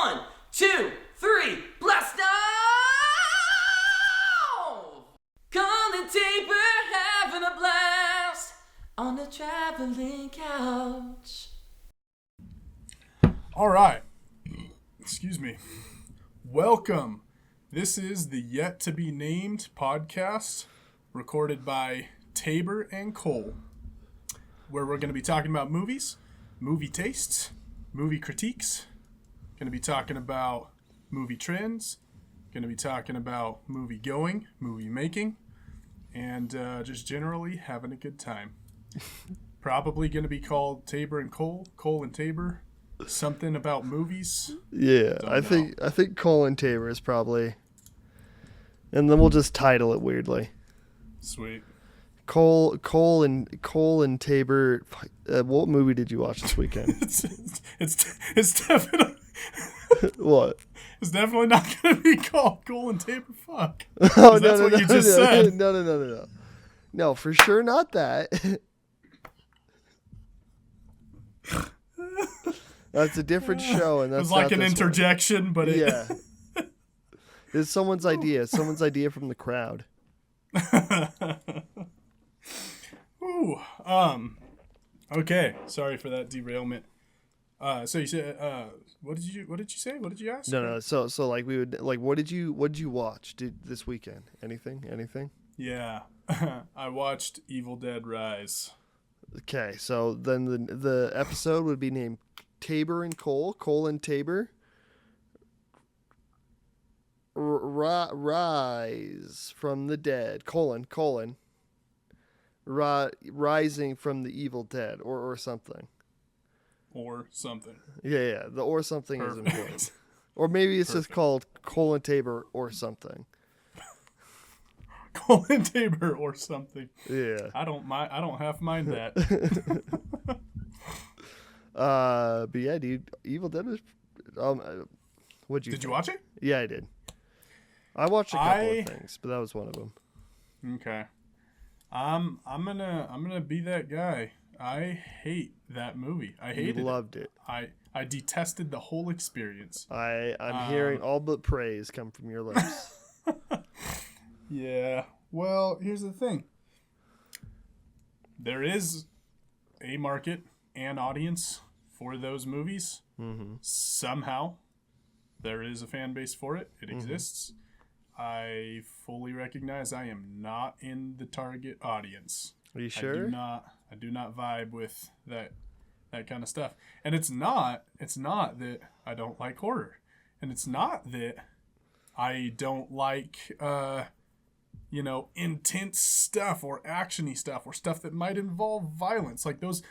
1, 2, 3, blast off! Colin Tabor having a blast on the traveling couch. All right. Excuse me. Welcome. This is the Yet to Be Named podcast recorded by Tabor and Cole, where we're going to be talking about movies, movie tastes, movie critiques, going to be talking about movie trends, going to be talking about movie going, movie making, and just generally having a good time. Probably going to be called Tabor and Cole, Cole and Tabor, something about movies. Yeah, I think Cole and Tabor is probably, and then we'll just title it weirdly. Sweet. Cole and Tabor. What movie did you watch this weekend? it's definitely What? It's definitely not going to be called Cole and Tabor. Fuck. Oh, That's what you just said. No. No, for sure not that. That's a different show, and that's it was like not an interjection, one. but yeah, it's someone's idea. Someone's idea from the crowd. Ooh, okay. Sorry for that derailment. So you said, what did you say? What did you ask? No. So like we would like, what did you watch this weekend? Anything? Yeah, I watched Evil Dead Rise. Okay, so then the episode would be named Tabor and Cole, Cole and Tabor. Rise from the dead, rising from the evil dead, or something. Or something. Yeah, the or something Perfect. is important. Or maybe it's Perfect. just called Cole and Tabor or something. Cole and Tabor or something. Yeah. I don't half mind that. But yeah, dude, Evil Dead was. Did you watch it? Yeah, I did. I watched a couple of things, but that was one of them. Okay. I'm gonna be that guy. I hate that movie. I hated it. Loved it. I detested the whole experience. I'm hearing all but praise come from your lips. Yeah. Well, here's the thing. There is a market and audience for those movies. Mm-hmm. Somehow, there is a fan base for it. It exists. I fully recognize I am not in the target audience. Are you sure? I do not vibe with that kind of stuff. And it's not that I don't like horror. And it's not that I don't like intense stuff or actiony stuff or stuff that might involve violence. Like those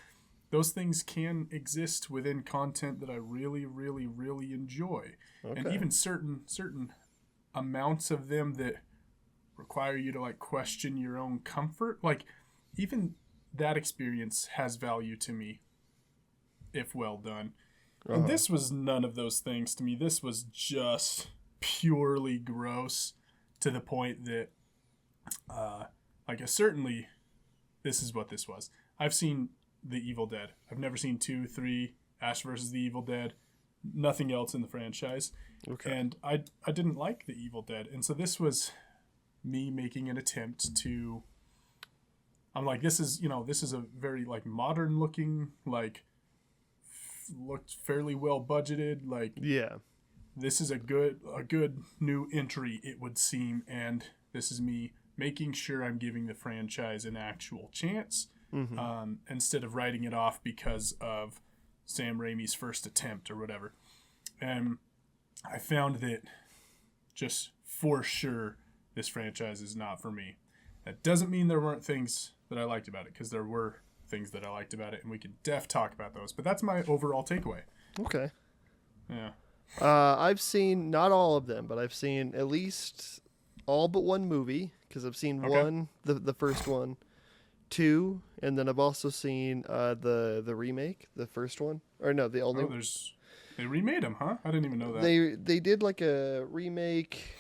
things can exist within content that I really, really, really enjoy. Okay. And even certain amounts of them that require you to like question your own comfort, like even that experience has value to me if well done. And this was none of those things to me. This was just purely gross to the point that certainly this is what this was. I've seen The Evil Dead. I've never seen 2, 3, Ash versus the Evil Dead, nothing else in the franchise. Okay. And I didn't like The Evil Dead. And so this was me making an attempt to, I'm like, this is a very like modern looking, like looked fairly well budgeted. Like, yeah, this is a good new entry, it would seem. And this is me making sure I'm giving the franchise an actual chance, instead of writing it off because of Sam Raimi's first attempt or whatever. And I found that just for sure this franchise is not for me. That doesn't mean there weren't things that I liked about it, because there were things that I liked about it, and we can talk about those. But that's my overall takeaway. Okay. Yeah. I've seen not all of them, but I've seen at least all but one movie, because I've seen one, the first one, 2, and then I've also seen the remake, the first one, or no, the only. They remade them, huh? I didn't even know that. They did like a remake,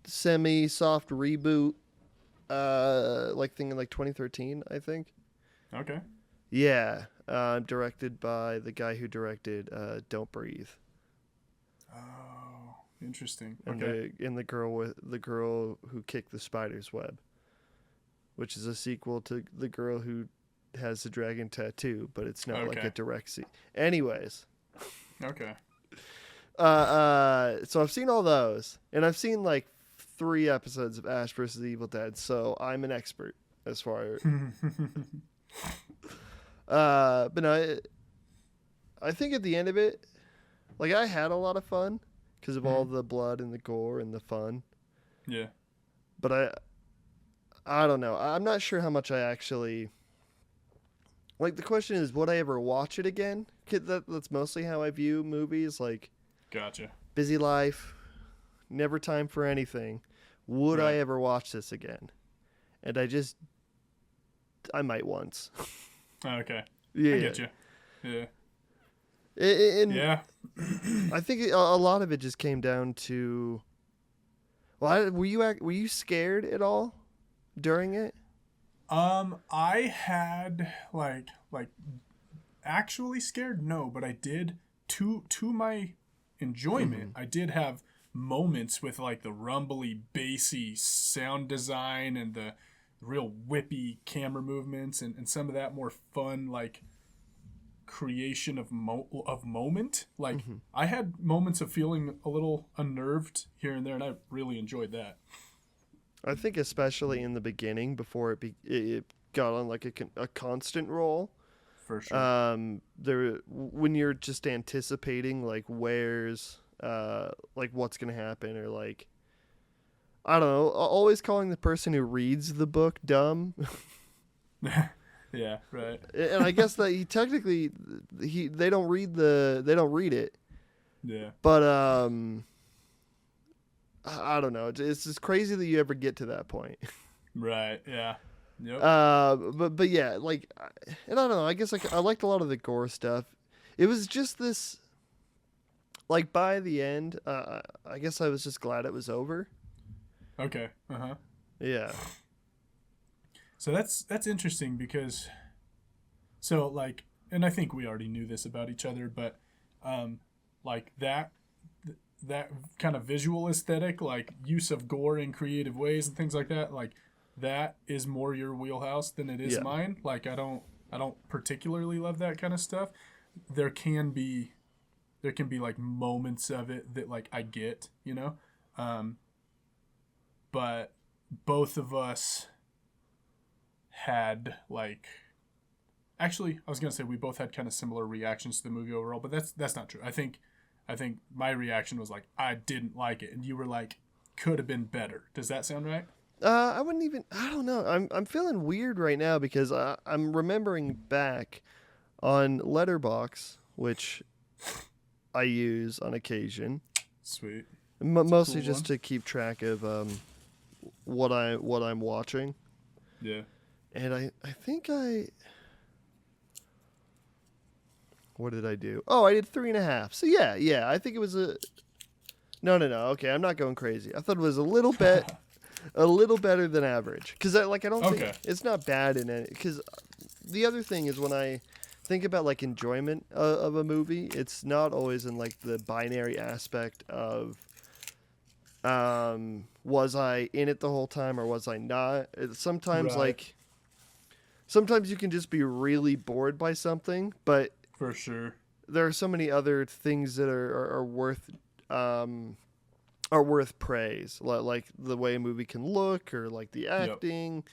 semi-soft reboot, thing in like 2013, I think. Okay. Yeah, directed by the guy who directed Don't Breathe. Oh, interesting. And Okay. the girl who kicked the spider's web, which is a sequel to the girl who has the dragon tattoo, but it's not like Okay. a direct Anyways, Okay. so I've seen all those, and I've seen like 3 episodes of Ash vs. the Evil Dead, so I'm an expert as far. But no, I think at the end of it, like I had a lot of fun because of all the blood and the gore and the fun. Yeah. But I don't know. I'm not sure how much I actually like. The question is, would I ever watch it again? 'Cause that's mostly how I view movies. Like, Gotcha. busy life, never time for anything. Would I Right. ever watch this again? And I might once. Okay. Yeah. I get you. Yeah. And Yeah. I think a lot of it just came down to. Well, were you scared at all during it? I had like actually scared, no, but I did to my enjoyment. I did have moments with like the rumbly, bassy sound design and the real whippy camera movements and some of that more fun like creation of moment. Like I had moments of feeling a little unnerved here and there, and I really enjoyed that. I think especially in the beginning, before it got on like a constant roll. For sure. When you're just anticipating like where's like what's gonna happen, or like I don't know, always calling the person who reads the book dumb. Yeah, right. And I guess that they don't read it, Yeah. but I don't know. It's just crazy that you ever get to that point. Right. Yeah. Yep. But yeah, like, and I don't know. I guess like I liked a lot of the gore stuff. It was just this, like by the end, I guess I was just glad it was over. Okay. Uh-huh. Yeah. So that's interesting because so like, and I think we already knew this about each other, but like that kind of visual aesthetic, like use of gore in creative ways and things like that, like that is more your wheelhouse than it is Yeah. mine. Like I don't particularly love that kind of stuff. There can be like moments of it that like I get, you know? But both of us had like, actually I was gonna say we both had kind of similar reactions to the movie overall, but that's not true. I think my reaction was like I didn't like it, and you were like could have been better. Does that sound right? I wouldn't even. I don't know. I'm feeling weird right now because I'm remembering back on Letterbox, which I use on occasion, Sweet. mostly cool just one. to keep track of what I'm watching. Yeah. And I think what did I do? Oh, I did 3.5. So yeah. I think it was no. Okay, I'm not going crazy. I thought it was a little better than average. Because I don't Okay. think it's not bad in it. Because the other thing is when I think about like enjoyment of a movie, it's not always in like the binary aspect of was I in it the whole time or was I not? Sometimes Right. sometimes you can just be really bored by something, but For sure. there are so many other things that are worth praise, like the way a movie can look or like the acting.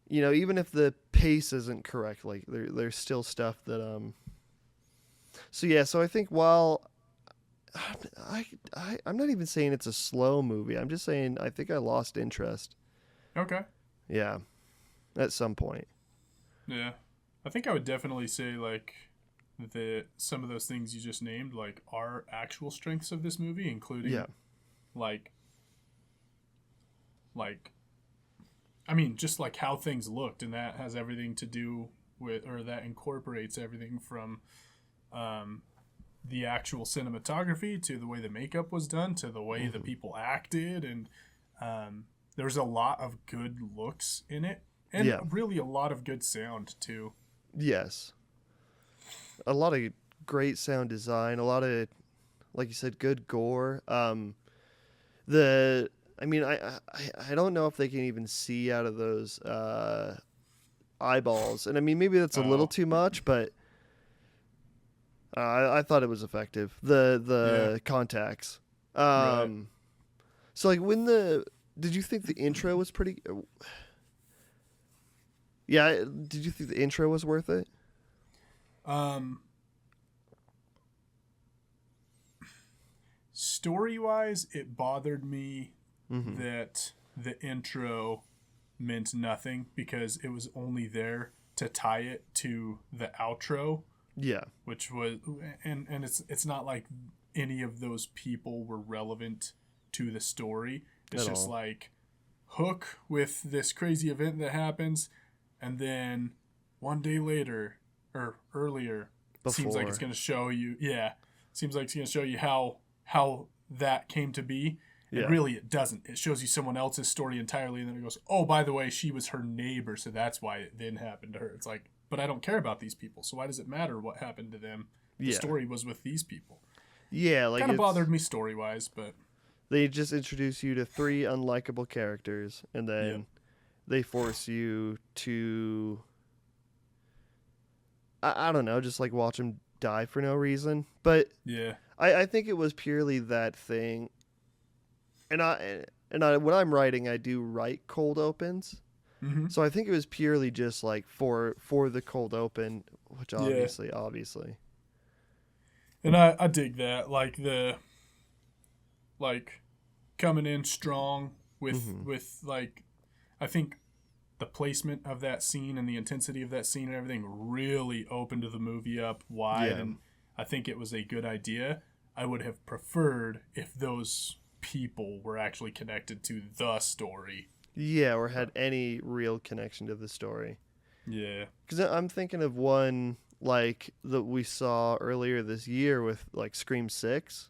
You know, even if the pace isn't correct, like there's still stuff that So I think while I'm not even saying it's a slow movie, I'm just saying I think I lost interest. Okay. Yeah, at some point. Yeah. I think I would definitely say like that some of those things you just named like are actual strengths of this movie, including Yeah. like I mean just like how things looked, and that has everything to do with, or that incorporates everything from the actual cinematography to the way the makeup was done to the way the people acted, and there's a lot of good looks in it, and Yeah. really a lot of good sound too. Yes. A lot of great sound design, a lot of like you said, good gore. I mean, I don't know if they can even see out of those eyeballs, and I mean maybe that's a little too much, but I thought it was effective. The contacts. Right. So like did you think the intro was pretty? Yeah, did you think the intro was worth it? Story-wise, it bothered me that the intro meant nothing because it was only there to tie it to the outro. Yeah. Which was and it's not like any of those people were relevant to the story. It's At just all. like hook with this crazy event that happens, and then one day later or earlier, seems like it's Before. going to show you. Yeah, seems like it's going to show you how that came to be. Yeah. And really, it doesn't. It shows you someone else's story entirely, and then it goes, "Oh, by the way, she was her neighbor, so that's why it didn't happen to her." It's like, but I don't care about these people, so why does it matter what happened to them? The Yeah. story was with these people. Yeah, like Kind of it's- bothered me story-wise, but They just introduce you to 3 unlikable characters, and then Yep. they force you to, I don't know, just like watch them die for no reason. But yeah, I think it was purely that thing. And I when I'm writing, I do write cold opens. mm-hmm. So I think it was purely just like for the cold open, which Yeah. obviously. And I dig that, like coming in strong with like, I think the placement of that scene and the intensity of that scene and everything really opened the movie up wide, Yeah. and I think it was a good idea. I would have preferred if those people were actually connected to the story. Yeah, or had any real connection to the story. Yeah. Because I'm thinking of one like that we saw earlier this year with like Scream 6.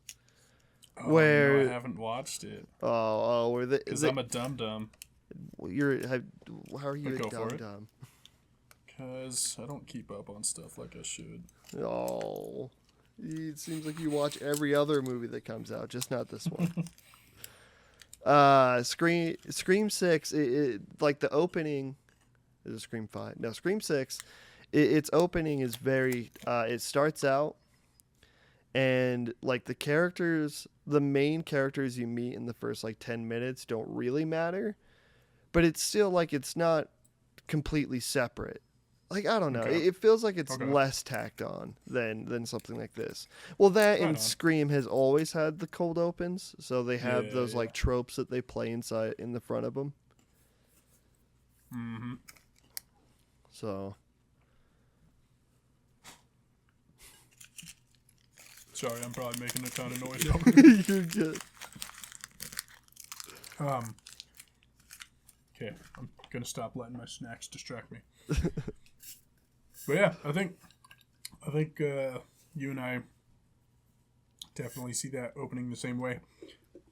Oh, Where- no, I haven't watched it Where because I'm a dum-dum. how are you Go a for it. dum-dum? Because I don't keep up on stuff like I should. Oh, it seems like you watch every other movie that comes out, just not this one. Scream 6, like the opening, is it Scream 5? No, Scream 6, its opening is very, it starts out, and like the main characters you meet in the first like 10 minutes don't really matter, but it's still like it's not completely separate. Like, I don't know. Okay. It feels like it's Okay. less tacked on than something like this. Well, that Right and on. Scream has always had the cold opens, so they have Yeah, those yeah. like tropes that they play inside in the front of them. Mm-hmm. So Sorry, I'm probably making a ton of noise over here. you're good. Okay, I'm gonna stop letting my snacks distract me. But yeah, I think you and I definitely see that opening the same way.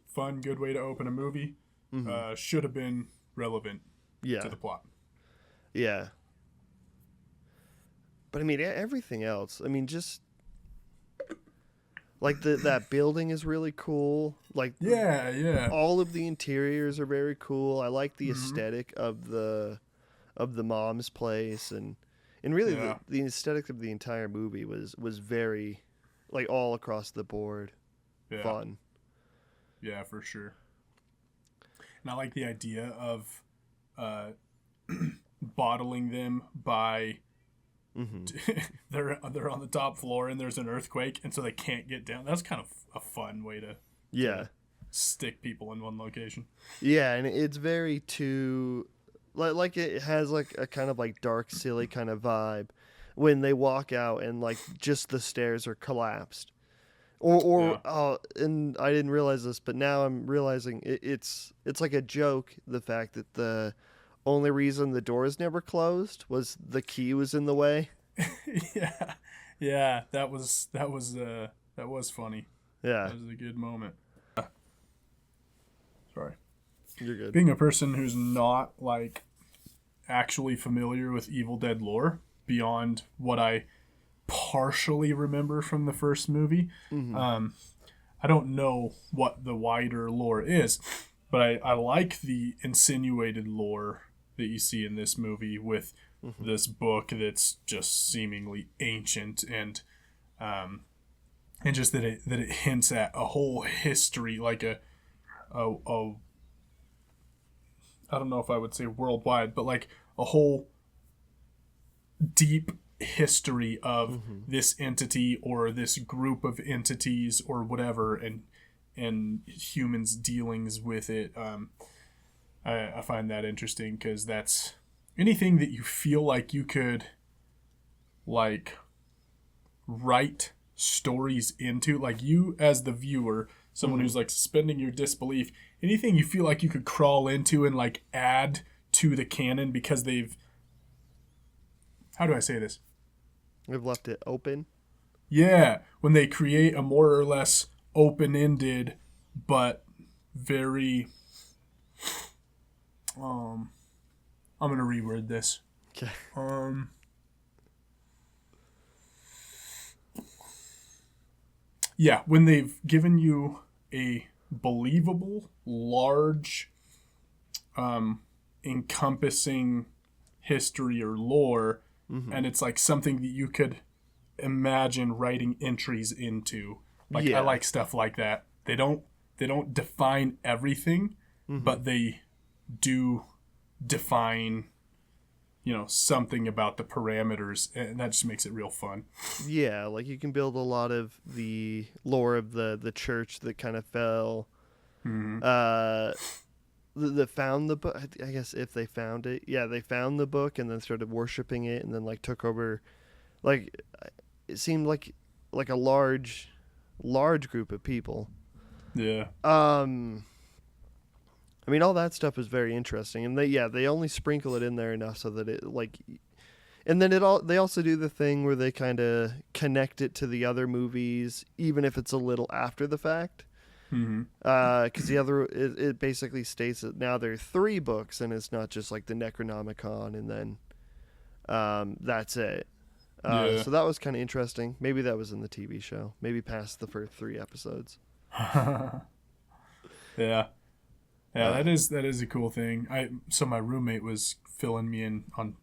Fun, good way to open a movie. Should have been relevant Yeah, to the plot. yeah. But I mean, everything else. I mean, just like that building is really cool. Like Yeah. all of the interiors are very cool. I like the aesthetic of the mom's place, and really Yeah. the aesthetic of the entire movie was very like all across the board Yeah. fun. Yeah, for sure. And I like the idea of bottling them by they're on the top floor and there's an earthquake, and so they can't get down. That's kind of a fun way to Yeah. stick people in one location. Yeah, and it's very too like it has like a kind of like dark, silly kind of vibe when they walk out and like just the stairs are collapsed. And I didn't realize this, but now I'm realizing it's like a joke. The fact that the only reason the doors never closed was the key was in the way. Yeah, that was funny. Yeah, That was a good moment. Sorry. you're good. Being a person who's not like actually familiar with Evil Dead lore beyond what I partially remember from the first movie, I don't know what the wider lore is, but I like the insinuated lore that you see in this movie with this book that's just seemingly ancient and just that it hints at a whole history, like a I don't know if I would say worldwide, but like a whole deep history of this entity or this group of entities or whatever, and humans' dealings with it. I find that interesting because that's anything that you feel like you could like write stories into, like you as the viewer, someone who's like suspending your disbelief, anything you feel like you could crawl into and like add to the canon because they've, how do I say this? We've left it open. Yeah, when they create a more or less open-ended but very I'm going to reword this. Okay. Yeah, when they've given you a believable, large, encompassing history or lore, and it's like something that you could imagine writing entries into. Like I like stuff like that. They don't define everything, but they do define, something about the parameters, and that just makes it real fun. Yeah, like you can build a lot of the lore of the church that kind of fell. That found the book. I guess if they found it, they found the book and then started worshiping it, and then like took over. Like it seemed like a large group of people. Yeah. I mean, all that stuff is very interesting, and they only sprinkle it in there enough so that it like, and then they also do the thing where they kind of connect it to the other movies, even if it's a little after the fact. Because it basically states that now there are 3 books, and it's not just like the Necronomicon, and then that's it. So that was kind of interesting. Maybe that was in the TV show. Maybe past the first 3 episodes. Yeah. Yeah, that is a cool thing. So my roommate was filling me in on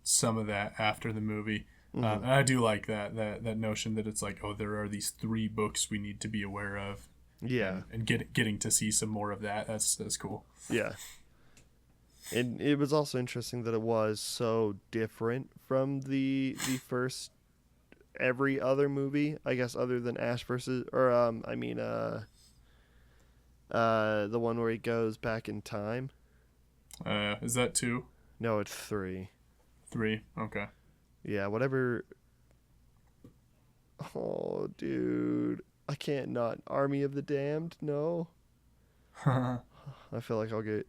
some of that after the movie. And I do like that notion that it's like, oh, there are these 3 books we need to be aware of. Yeah. And getting to see some more of that. That's cool. Yeah. And it was also interesting that it was so different from the first every other movie, I guess, other than Ash versus, or the one where he goes back in time. Is that 2? No, it's 3. 3. Okay. Yeah, whatever. Oh, dude, I can't not. Army of the Damned. No. I feel like I'll get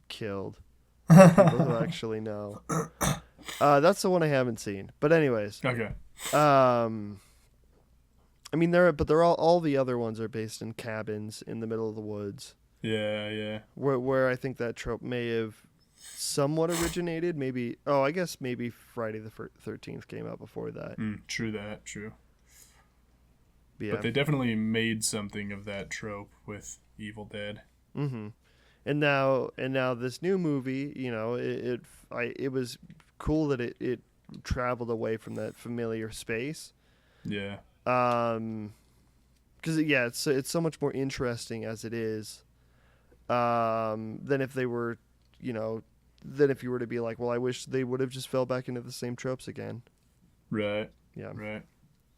killed. People who actually know. That's the one I haven't seen. But anyways. Okay. I mean, they're all the other ones are based in cabins in the middle of the woods. Yeah. Where I think that trope may have somewhat originated. Maybe. Oh, I guess maybe Friday the 13th came out before that. True. Yeah. But they definitely made something of that trope with Evil Dead. Mm-hmm. And now this new movie, it was cool that it traveled away from that familiar space. Yeah. Because it's so much more interesting as it is, than if they were, than if you were to be like, well, I wish they would have just fell back into the same tropes again. Right. Yeah. Right.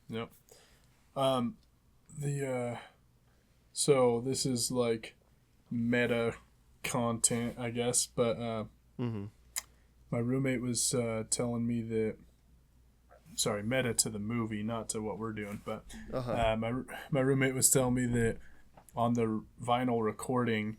Yep. So this is like meta content, I guess, but my roommate was telling me that. Sorry, meta to the movie, not to what we're doing, but my roommate was telling me that on the vinyl recording,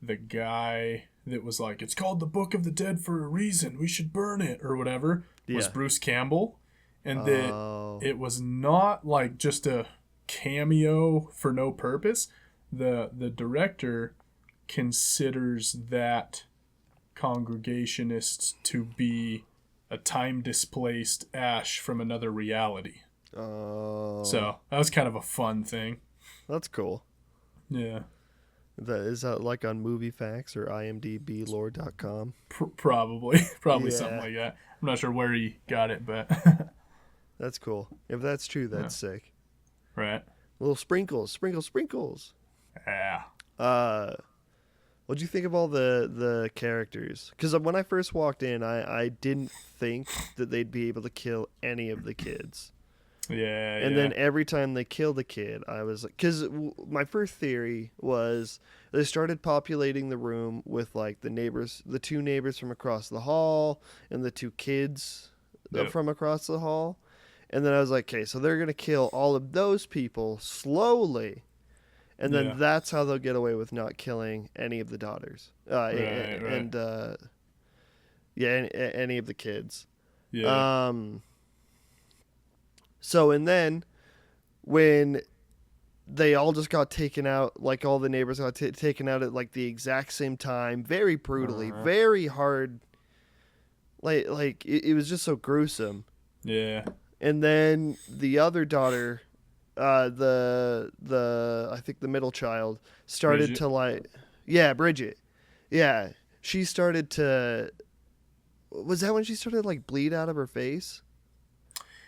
the guy that was like, it's called The Book of the Dead for a reason, we should burn it, or whatever, was Bruce Campbell, and that it was not like just a cameo for no purpose. The director considers that Congregationist to be a time-displaced Ash from another reality. Oh. So that was kind of a fun thing. That's cool. Yeah. Is that like on MovieFacts or IMDbLore.com? Probably Yeah. something like that. I'm not sure where he got it, but That's cool. If that's true, that's sick. right. Little sprinkles. Yeah. What'd you think of all the characters? Because when I first walked in, I didn't think that they'd be able to kill any of the kids. Yeah. And then every time they killed a kid, I was like, because my first theory was they started populating the room with like the two neighbors from across the hall and the two kids from across the hall. And then I was like, okay, so they're going to kill all of those people slowly. And then that's how they'll get away with not killing any of the daughters. And any of the kids. Yeah. So, and then when they all just got taken out, like all the neighbors got taken out at like the exact same time, very brutally, very hard. Like it was just so gruesome. Yeah. And then the other daughter, I think the middle child started Bridget. to Bridget. Yeah. She started to, was that when she started to like bleed out of her face?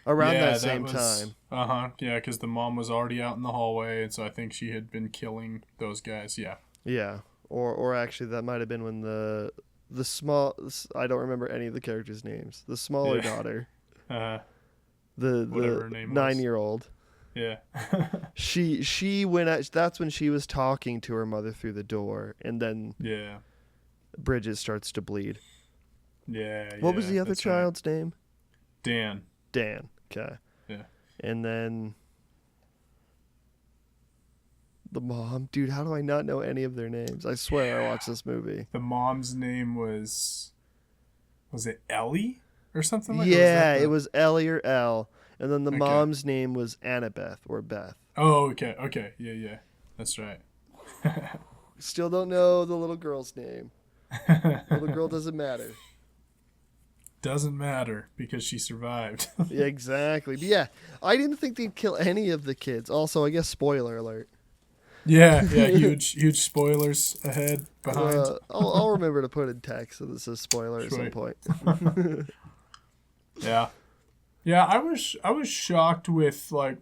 Around that same time. Yeah, because the mom was already out in the hallway, and so I think she had been killing those guys. Yeah. Yeah. Or actually, that might have been when the small, I don't remember any of the characters' names. The smaller daughter. The whatever her name 9-year-old. Yeah. she went out, that's when she was talking to her mother through the door, and then Bridget starts to bleed. Yeah. What was the other child's name? Dan. Okay. Yeah. And then the mom, dude, how do I not know any of their names? I swear I watched this movie. The mom's name was it Ellie or something like that? Yeah, it was Ellie or Elle. And then the mom's name was Annabeth or Beth. Oh, okay. Yeah. That's right. Still don't know the little girl's name. Little girl doesn't matter. Doesn't matter because she survived. Yeah, exactly. But yeah, I didn't think they'd kill any of the kids. Also, I guess spoiler alert. Yeah, huge spoilers behind. I'll remember to put in text so this is spoiler at some point. Yeah, I was shocked with like,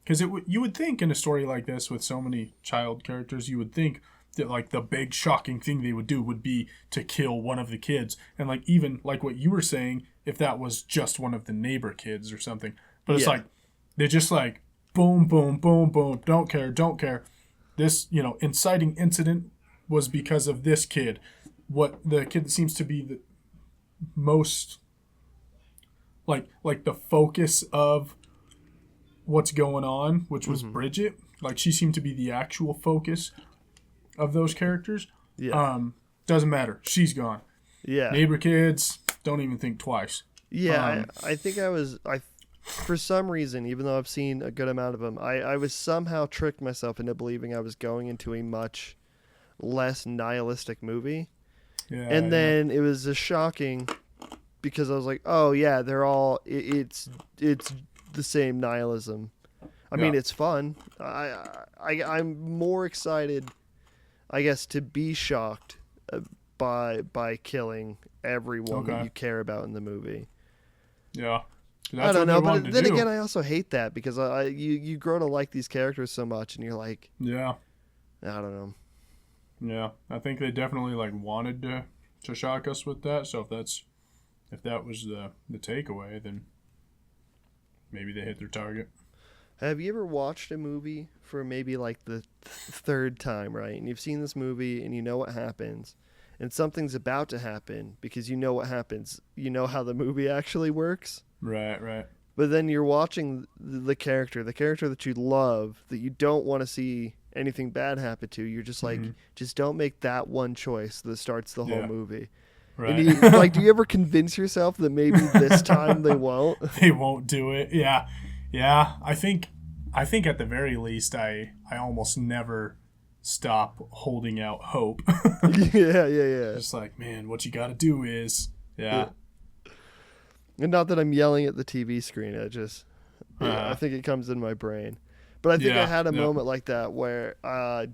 because you would think in a story like this with so many child characters, you would think that like the big shocking thing they would do would be to kill one of the kids, and like even like what you were saying, if that was just one of the neighbor kids or something. But it's like they're just like boom, boom, boom, boom, don't care. This inciting incident was because of this kid. What the kid seems to be the most like the focus of what's going on, which was Bridget. Like she seemed to be the actual focus of those characters. Doesn't matter, she's gone. Neighbor kids, don't even think twice. I think I for some reason, even though I've seen a good amount of them, I was somehow tricked myself into believing I was going into a much less nihilistic movie. And then it was a shocking, because I was like, oh yeah, they're all it's the same nihilism. I mean, it's fun. I'm more excited, I guess, to be shocked by killing everyone that you care about in the movie. Yeah. I don't know, but then again, I also hate that because you grow to like these characters so much, and you're like, I don't know. Yeah, I think they definitely like wanted to shock us with that. So if that was the takeaway, then maybe they hit their target. Have you ever watched a movie for maybe like the third time, right? And you've seen this movie and you know what happens, and something's about to happen because you know what happens. You know how the movie actually works. Right. But then you're watching the character that you love, that you don't want to see anything bad happen to. You're just like, just don't make that one choice that starts the whole movie. Right. And do you ever convince yourself that maybe this time they won't? They won't do it. Yeah. I think at the very least, I almost never stop holding out hope. Yeah. Just like, man, what you got to do is, And not that I'm yelling at the TV screen. I think it comes in my brain. But I think I Yeah, had a yeah. moment like that where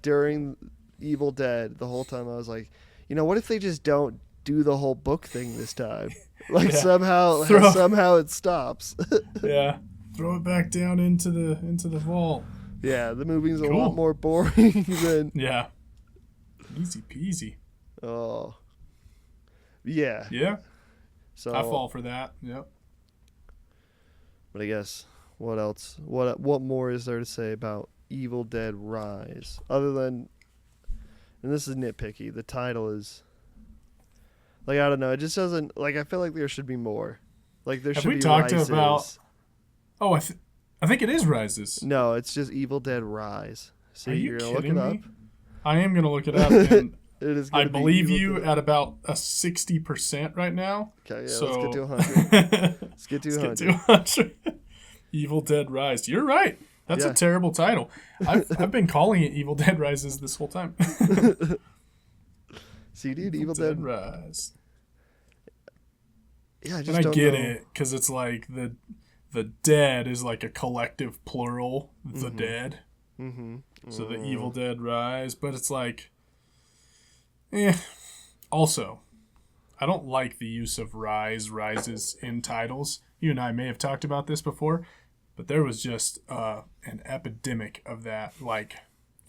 during Evil Dead, the whole time I was like, what if they just don't do the whole book thing this time? Like Yeah. somehow it stops. Yeah. Throw it back down into the vault. Yeah, the movie's a Cool. lot more boring than. Yeah. Easy peasy. Oh. Yeah. Yeah. So I fall for that. Yep. But I guess what else? What more is there to say about Evil Dead Rise other than? And this is nitpicky. The title is. Like, I don't know. It just doesn't. Like, I feel like there should be more. Like, there Have should we be talked Rises. about- Oh, I think it is Rises. No, it's just Evil Dead Rise. See, Are you you're gonna look kidding it up. me? I am gonna look it up. And It is. I Gonna be believe Evil you Dead. at about a 60% right now. Okay, yeah. So Let's get to 100. Let's get to 100. Let's get to 100. Evil Dead Rise. You're right. That's Yeah. a terrible title. I've been calling it Evil Dead Rises this whole time. See, dude, Evil Dead. Rise. Yeah, I just And I don't get know. it because it's like the dead is like a collective plural. The dead. Mm-hmm. So the Evil Dead Rise, but it's like, Also, I don't like the use of rises in titles. You and I may have talked about this before, but there was just an epidemic of that like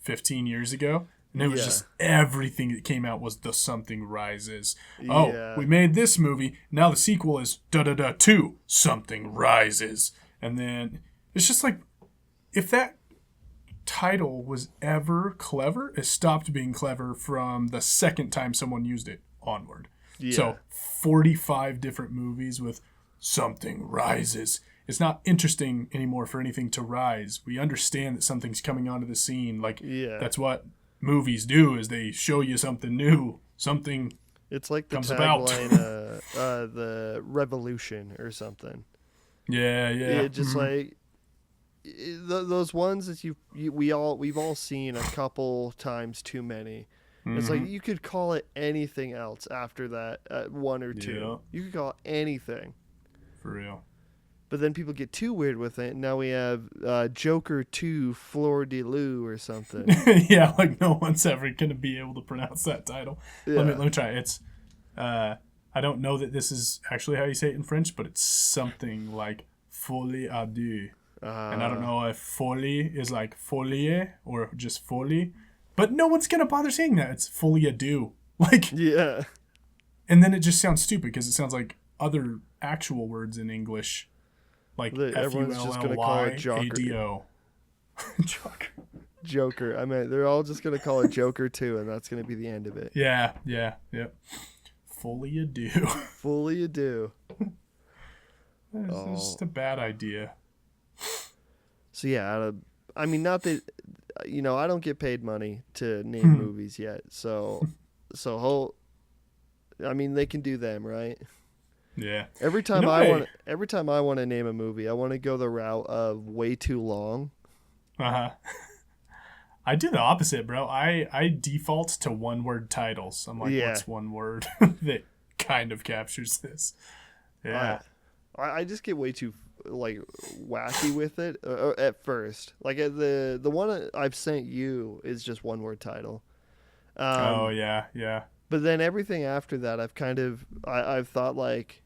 15 years ago. And it was just everything that came out was the something rises. Oh, Yeah. we made this movie. Now the sequel is da-da-da-2, something rises. And then it's just like, if that title was ever clever, it stopped being clever from the second time someone used it onward. Yeah. So 45 different movies with something rises. It's not interesting anymore for anything to rise. We understand that something's coming onto the scene. Like, Yeah. that's what movies do, is they show you something new, something. It's like the comes about. tagline, the revolution or something. Yeah. It just like those ones that we've all seen a couple times too many. It's like you could call it anything else after that, one or two. Yeah. You could call it anything. For real. But then people get too weird with it. And now we have Joker 2 Fleur de Lou or something. Yeah, like no one's ever going to be able to pronounce that title. Yeah. Let me try. It's, I don't know that this is actually how you say it in French, but it's something like folie à deux. And I don't know if folie is like folie or just folie, but no one's going to bother saying that. It's folie à deux. Like, Yeah. and then it just sounds stupid because it sounds like other actual words in English. Like Everyone's just gonna call it Fullado. Joker. Joker. I mean, they're all just going to call it Joker 2, and that's going to be the end of it. Yeah. Folie à deux. Fully ado. It's just a bad idea. So yeah, I mean, not that I don't get paid money to name movies yet. So I mean, they can do them, right? Yeah. Every time You know, I want to name a movie, I want to go the route of way too long. Uh-huh. I do the opposite, bro. I default to one-word titles. I'm like, Yeah. what's one word that kind of captures this? Yeah. I just get way too like wacky with it at first. Like the one I've sent you is just one word title. Oh yeah. But then everything after that, I've thought like,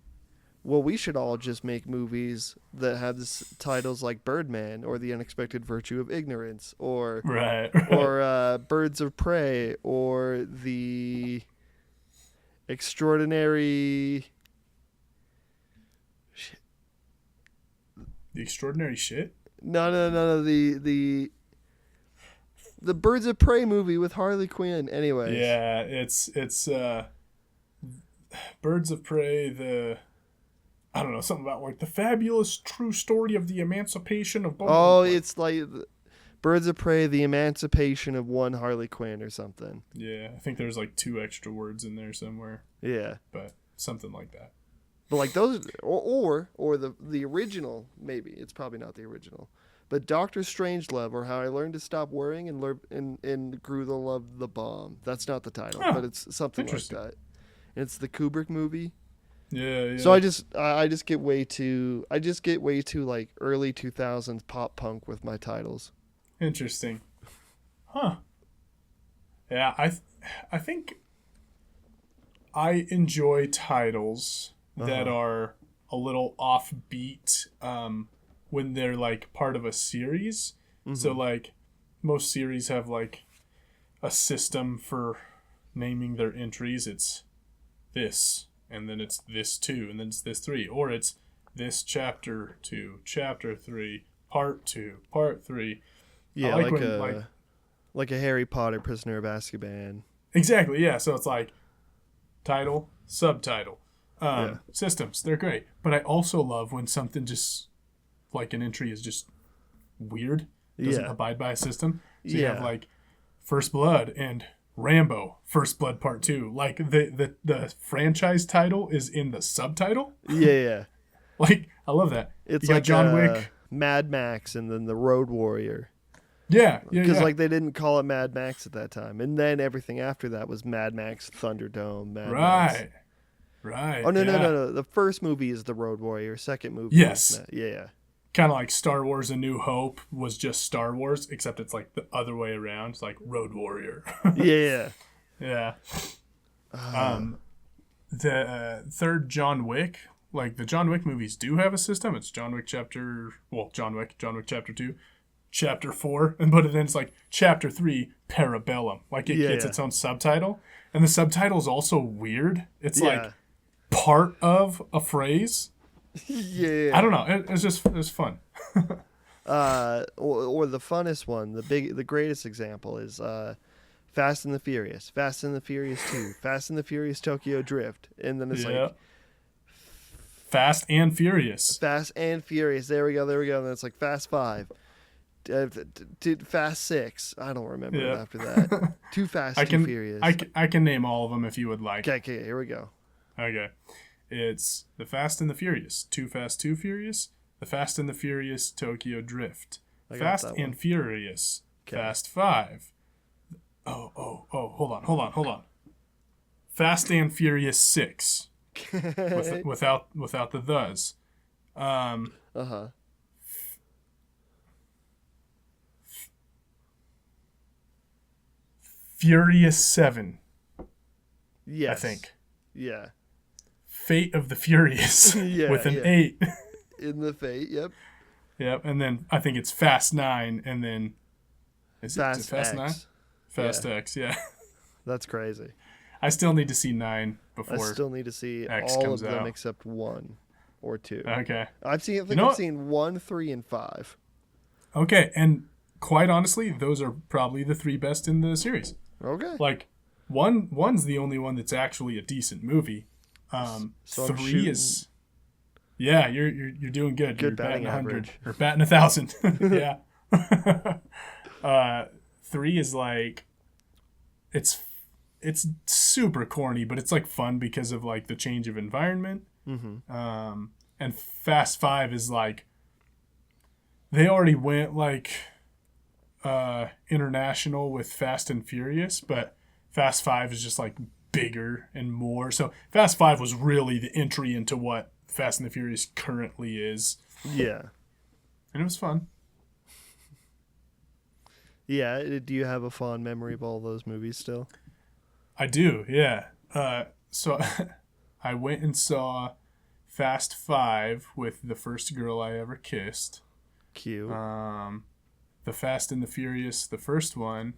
well, we should all just make movies that have titles like Birdman or The Unexpected Virtue of Ignorance or Right. or Birds of Prey or The Extraordinary. The Extraordinary Shit? No. The Birds of Prey movie with Harley Quinn. Anyways. Yeah, it's Birds of Prey, I don't know, something about like the fabulous true story of the emancipation of It's like Birds of Prey, the emancipation of one Harley Quinn or something. Yeah, I think there's like 2 extra words in there somewhere, Yeah. but something like that. But like those, or the original, maybe it's probably not the original, but Doctor Strangelove, or How I Learned to Stop Worrying and Grew the Love of the Bomb. That's not the title, but it's something like that. And it's the Kubrick movie. Yeah. So I just get way too like early 2000s pop punk with my titles. Interesting. Huh. Yeah, I think I enjoy titles that are a little offbeat when they're like part of a series. So like most series have like a system for naming their entries. It's this, and then it's this 2, and then it's this 3, or it's this chapter 2, chapter 3, part 2, part 3. Yeah, like a Harry Potter Prisoner of Azkaban. Exactly, yeah. So it's like title, subtitle, systems. They're great. But I also love when something just, like an entry is just weird, doesn't abide by a system. So you have like First Blood and Rambo, First Blood Part 2. Like the franchise title is in the subtitle. Yeah. Like, I love that. It's you like got John Wick. Mad Max and then the Road Warrior. Yeah. Because like they didn't call it Mad Max at that time, and then everything after that was Mad Max Thunderdome. Max. Right. Oh no. The first movie is the Road Warrior. Second movie. Yes. Yeah. Kind of like Star Wars: A New Hope was just Star Wars, except it's like the other way around. It's like Road Warrior. Yeah. The third John Wick, like the John Wick movies do have a system. It's John Wick Chapter 2, Chapter 4, but then it's like Chapter 3, Parabellum. Like it gets its own subtitle, and the subtitle is also weird. It's like part of a phrase. Yeah. I don't know. It's fun. Or the funnest one, the greatest example is Fast and the Furious, Fast and the Furious 2, Fast and the Furious Tokyo Drift, and then it's like Fast and Furious. Fast and Furious. There we go. And then it's like Fast 5. Fast 6. I don't remember it after that. Too Fast, Too Furious. I can name all of them if you would like. Okay, here we go. Okay. It's The Fast and the Furious, Too Fast, Too Furious, The Fast and the Furious Tokyo Drift, Fast and Furious, Fast 5. Oh, hold on. Fast and Furious 6. without the thes. Furious 7. Yes. I think. Yeah. Fate of the Furious with an 8. In the Fate, yep. Yep, and then I think it's Fast 9, and then is it Fast 9? Fast X, yeah. That's crazy. I still need to see 9 before. I still need to see X all comes of them out. except 1 or 2. Okay. I've seen 1, 3, and 5. Okay, and quite honestly, those are probably the 3 best in the series. Okay. Like one's the only one that's actually a decent movie. So 3 is, yeah, you're doing good. You're batting 100 average. or batting 1,000. Yeah. 3 is like, it's super corny, but it's like fun because of like the change of environment. Mm-hmm. And Fast 5 is like, they already went like international with Fast and Furious, but Fast 5 is just like bigger and more. So Fast 5 was really the entry into what Fast and the Furious currently is. Yeah. And it was fun. Yeah. Do you have a fond memory of all those movies still? I do, yeah. So I went and saw Fast 5 with the first girl I ever kissed. Cute. The Fast and the Furious, the first one,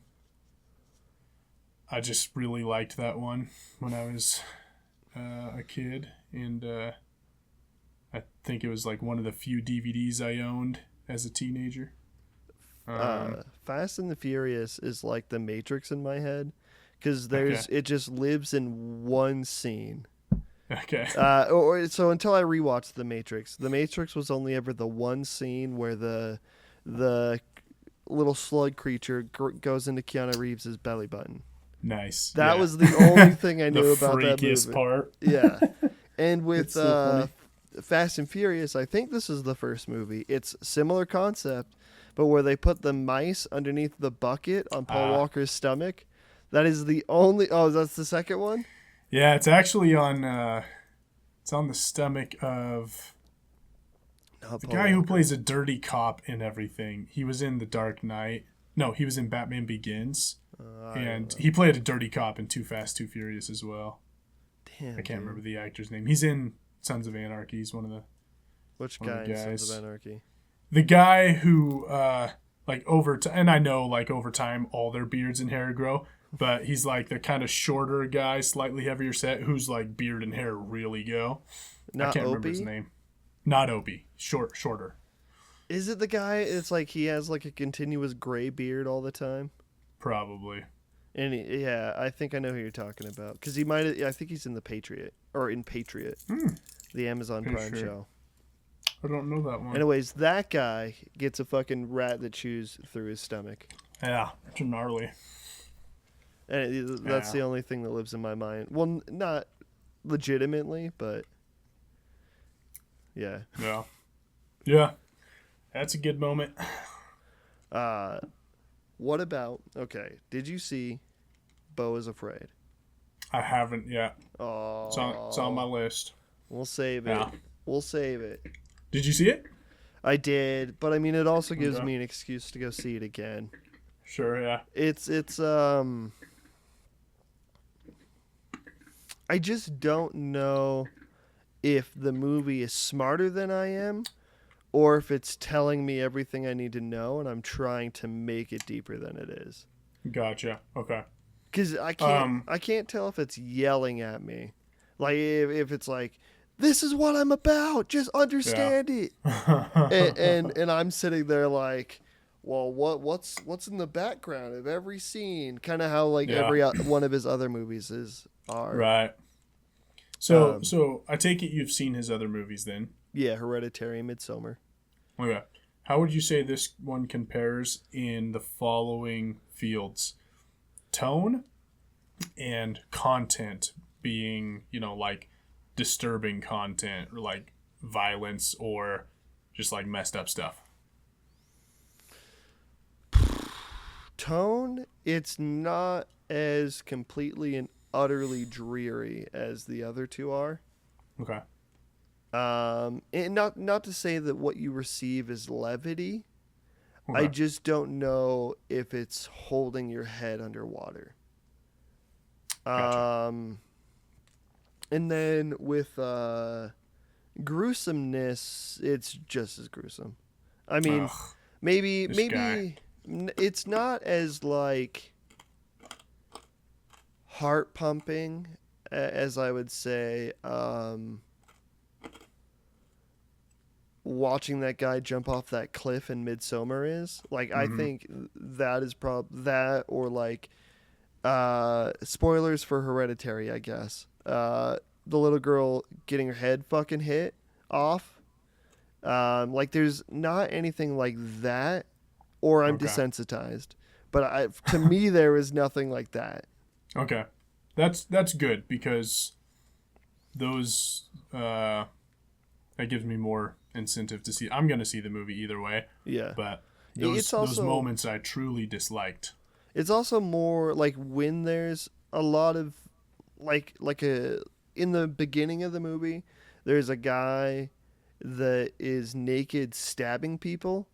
I just really liked that one when I was a kid, and I think it was like one of the few DVDs I owned as a teenager. Fast and the Furious is like the Matrix in my head, because it just lives in one scene. Okay. So until I rewatched The Matrix was only ever the one scene where the little slug creature goes into Keanu Reeves' belly button. Nice. That was the only thing I knew about that movie. The freakiest part. Yeah. And with so Fast and Furious, I think this is the first movie. It's similar concept, but where they put the mice underneath the bucket on Paul Walker's stomach. That is the only... Oh, that's the second one? Yeah, it's actually on... it's on the stomach of... The guy who plays a dirty cop in everything. He was in The Dark Knight. No, he was in Batman Begins, I and don't know. he played a dirty cop in Too Fast, Too Furious as well. Damn, I can't dude. remember the actor's name. He's in Sons of Anarchy. He's one of Which the guy in Sons guys. of Anarchy? The guy who, like, over time, and I know, like, over time, all their beards and hair grow, but he's, like, the kind of shorter guy, slightly heavier set, whose, like, beard and hair really go. I Not can't remember his Opie? name. Not Opie. Shorter. Is it the guy? It's like he has like a continuous gray beard all the time. Probably. And yeah, I think I know who you're talking about because he might. I think he's in the Patriot or in Patriot, the Amazon Prime Sure. show. I don't know that one. Anyways, that guy gets a fucking rat that chews through his stomach, Yeah, it's gnarly. and that's Yeah. the only thing that lives in my mind. Well, not legitimately, but yeah. Yeah. Yeah. That's a good moment. What about? Okay, did you see Beau is Afraid? I haven't yet. Oh, It's on my list. we'll save it. Yeah. We'll save it. Did you see it? I did, but I mean, it also gives Okay. me an excuse to go see it again. Sure, yeah. It's I just don't know if the movie is smarter than I am or if it's telling me everything I need to know and I'm trying to make it deeper than it is. Gotcha. Okay. Cuz I can't tell if it's yelling at me. Like if it's like this is what I'm about, just understand it. And I'm sitting there like, well, what's in the background of every scene? Kind of how like Yeah. every one of his other movies are. Right. So Um, so I take it you've seen his other movies then. Yeah, Hereditary, Midsommar. Okay. How would you say this one compares in the following fields? Tone and content being, like disturbing content or like violence or just like messed up stuff. Tone, it's not as completely and utterly dreary as the other two are. Okay. And not to say that what you receive is levity. I Okay. just don't know if it's holding your head underwater. Gotcha. And then with gruesomeness, it's just as gruesome. I mean, Ugh, maybe this guy. it's not as like heart pumping as I would say watching that guy jump off that cliff in Midsommar is. Like I think that is that or like spoilers for Hereditary, I guess. The little girl getting her head fucking hit off. Like there's not anything like that or I'm Okay. desensitized. But to me there is nothing like that. Okay. That's good because those that gives me more incentive to see. I'm going to see the movie either way, Yeah. but It's those also- moments I truly disliked. It's also more like when there's a lot of like in the beginning of the movie, there's a guy that is naked stabbing people,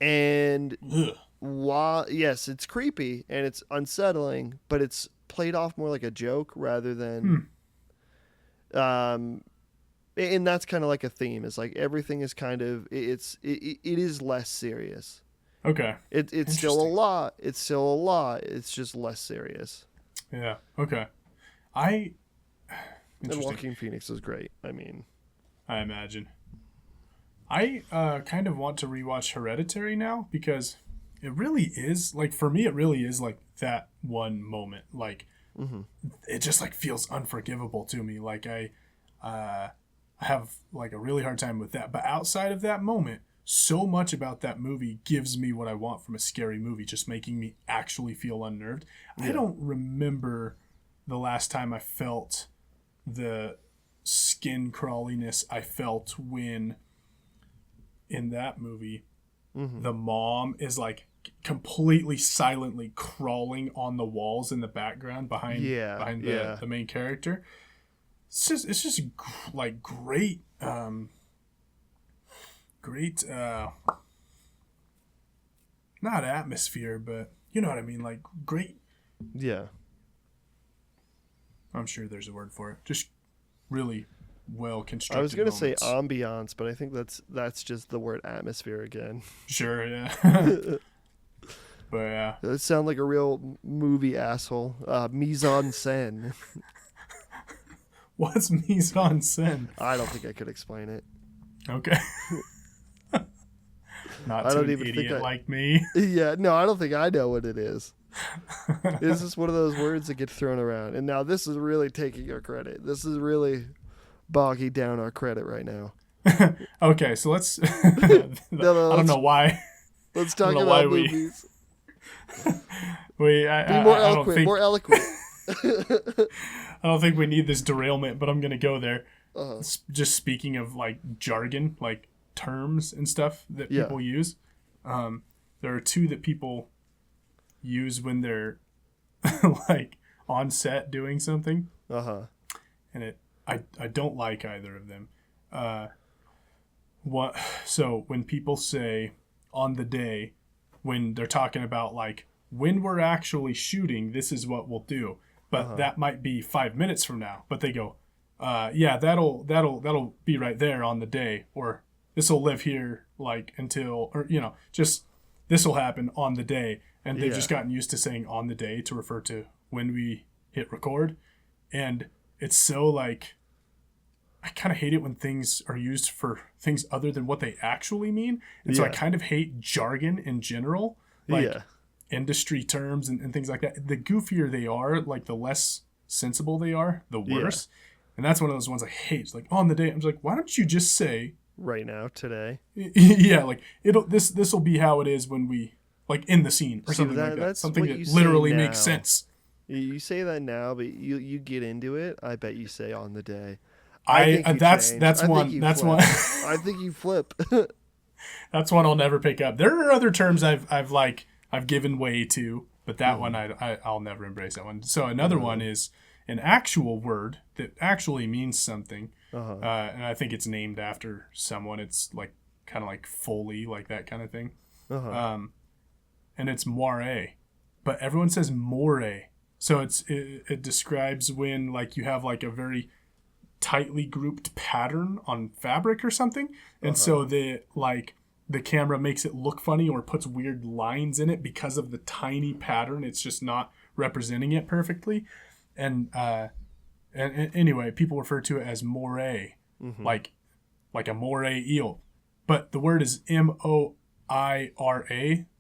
and Ugh. yes, it's creepy and it's unsettling, but it's played off more like a joke rather than and that's kind of like a theme. It's like everything is kind of it is less serious. Okay. It's still a Interesting. lot. It's still a lot. It's just less serious. Yeah. Okay. And Interesting. Joaquin Phoenix is great. I mean, I imagine. I kind of want to rewatch Hereditary now because it really is like for me. It really is like that one moment. Like it just like feels unforgivable to me. Like I have like a really hard time with that. But outside of that moment, so much about that movie gives me what I want from a scary movie, just making me actually feel unnerved. I don't remember the last time I felt the skin crawliness I felt when in that movie the mom is like completely silently crawling on the walls in the background behind the main character. It's just like great not atmosphere, but you know what I mean, like great. Yeah. I'm sure there's a word for it. Just really well constructed. I was gonna say moments. ambiance, but I think that's just the word atmosphere again. Sure, yeah. But yeah. It sound like a real movie asshole. Mise en scène. What's mise en scène? I don't think I could explain it. Okay. Not I to don't an even think idiot I- like me. Yeah, no, I don't think I know what it is. It's just one of those words that get thrown around. And now this is really taking our credit. This is really bogging down our credit right now. Okay, so let's. No, I don't know why. Let's talk know why about we- movies. Be Be more eloquent. More eloquent. I don't think we need this derailment, but I'm gonna go there. Uh-huh. Just speaking of like jargon, like terms and stuff that Yeah. people use. There are two that people use when they're like on set doing something, Uh-huh. and I don't like either of them. So when people say on the day, when they're talking about like when we're actually shooting, this is what we'll do, but that might be 5 minutes from now. But they go, yeah, that'll be right there on the day, or this will live here like until, or just this will happen on the day, and they've just gotten used to saying on the day to refer to when we hit record, and it's so like. I kind of hate it when things are used for things other than what they actually mean. And so I kind of hate jargon in general, like industry terms and things like that. The goofier they are, like the less sensible they are, the worse. And that's one of those ones I hate. It's like on the day, I'm just like, why don't you just say Right now, today. yeah, like this will be how it is when we like in the scene or something like that. That's Something what that you say literally now. makes sense. You say that now, but you get into it. I bet you say on the day. That's one. I think you flip. That's one I'll never pick up. There are other terms I've given way to, but that one I'll never embrace that one. So another one is an actual word that actually means something, and I think it's named after someone. It's like kind of like Foley, like that kind of thing. And it's moire, but everyone says more. So it describes when like you have like a very tightly grouped pattern on fabric or something, and so the camera makes it look funny or puts weird lines in it because of the tiny pattern. It's just not representing it perfectly, and anyway, people refer to it as moire, like a moray eel, but the word is moira,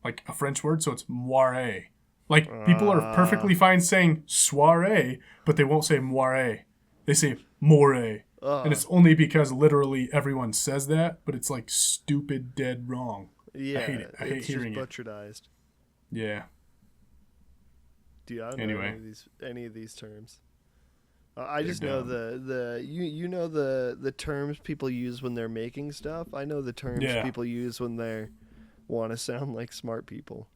like a French word, so it's moire. Like people are perfectly fine saying soiree, but they won't say moire. They say more, and it's only because literally everyone says that, but it's like stupid, dead wrong. Yeah, I hate it. I hate hearing it. It's just butcheredized. Yeah. Dude, I don't Anyway. know any of these terms. I just know the terms people use when they're making stuff. I know the terms people use when they want to sound like smart people.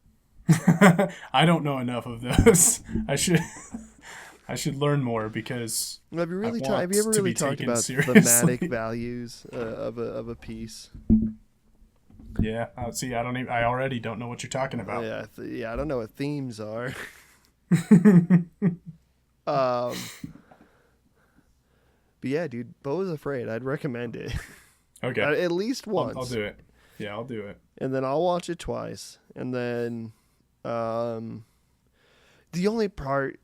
I don't know enough of those. I should learn more because Have you ever to really be talked taken about seriously. thematic values of a piece? Yeah. See, I already don't know what you're talking about. Yeah, I don't know what themes are. But yeah, dude, Beau is Afraid. I'd recommend it. Okay. At least once. I'll do it. Yeah, I'll do it. And then I'll watch it twice. And then the only part,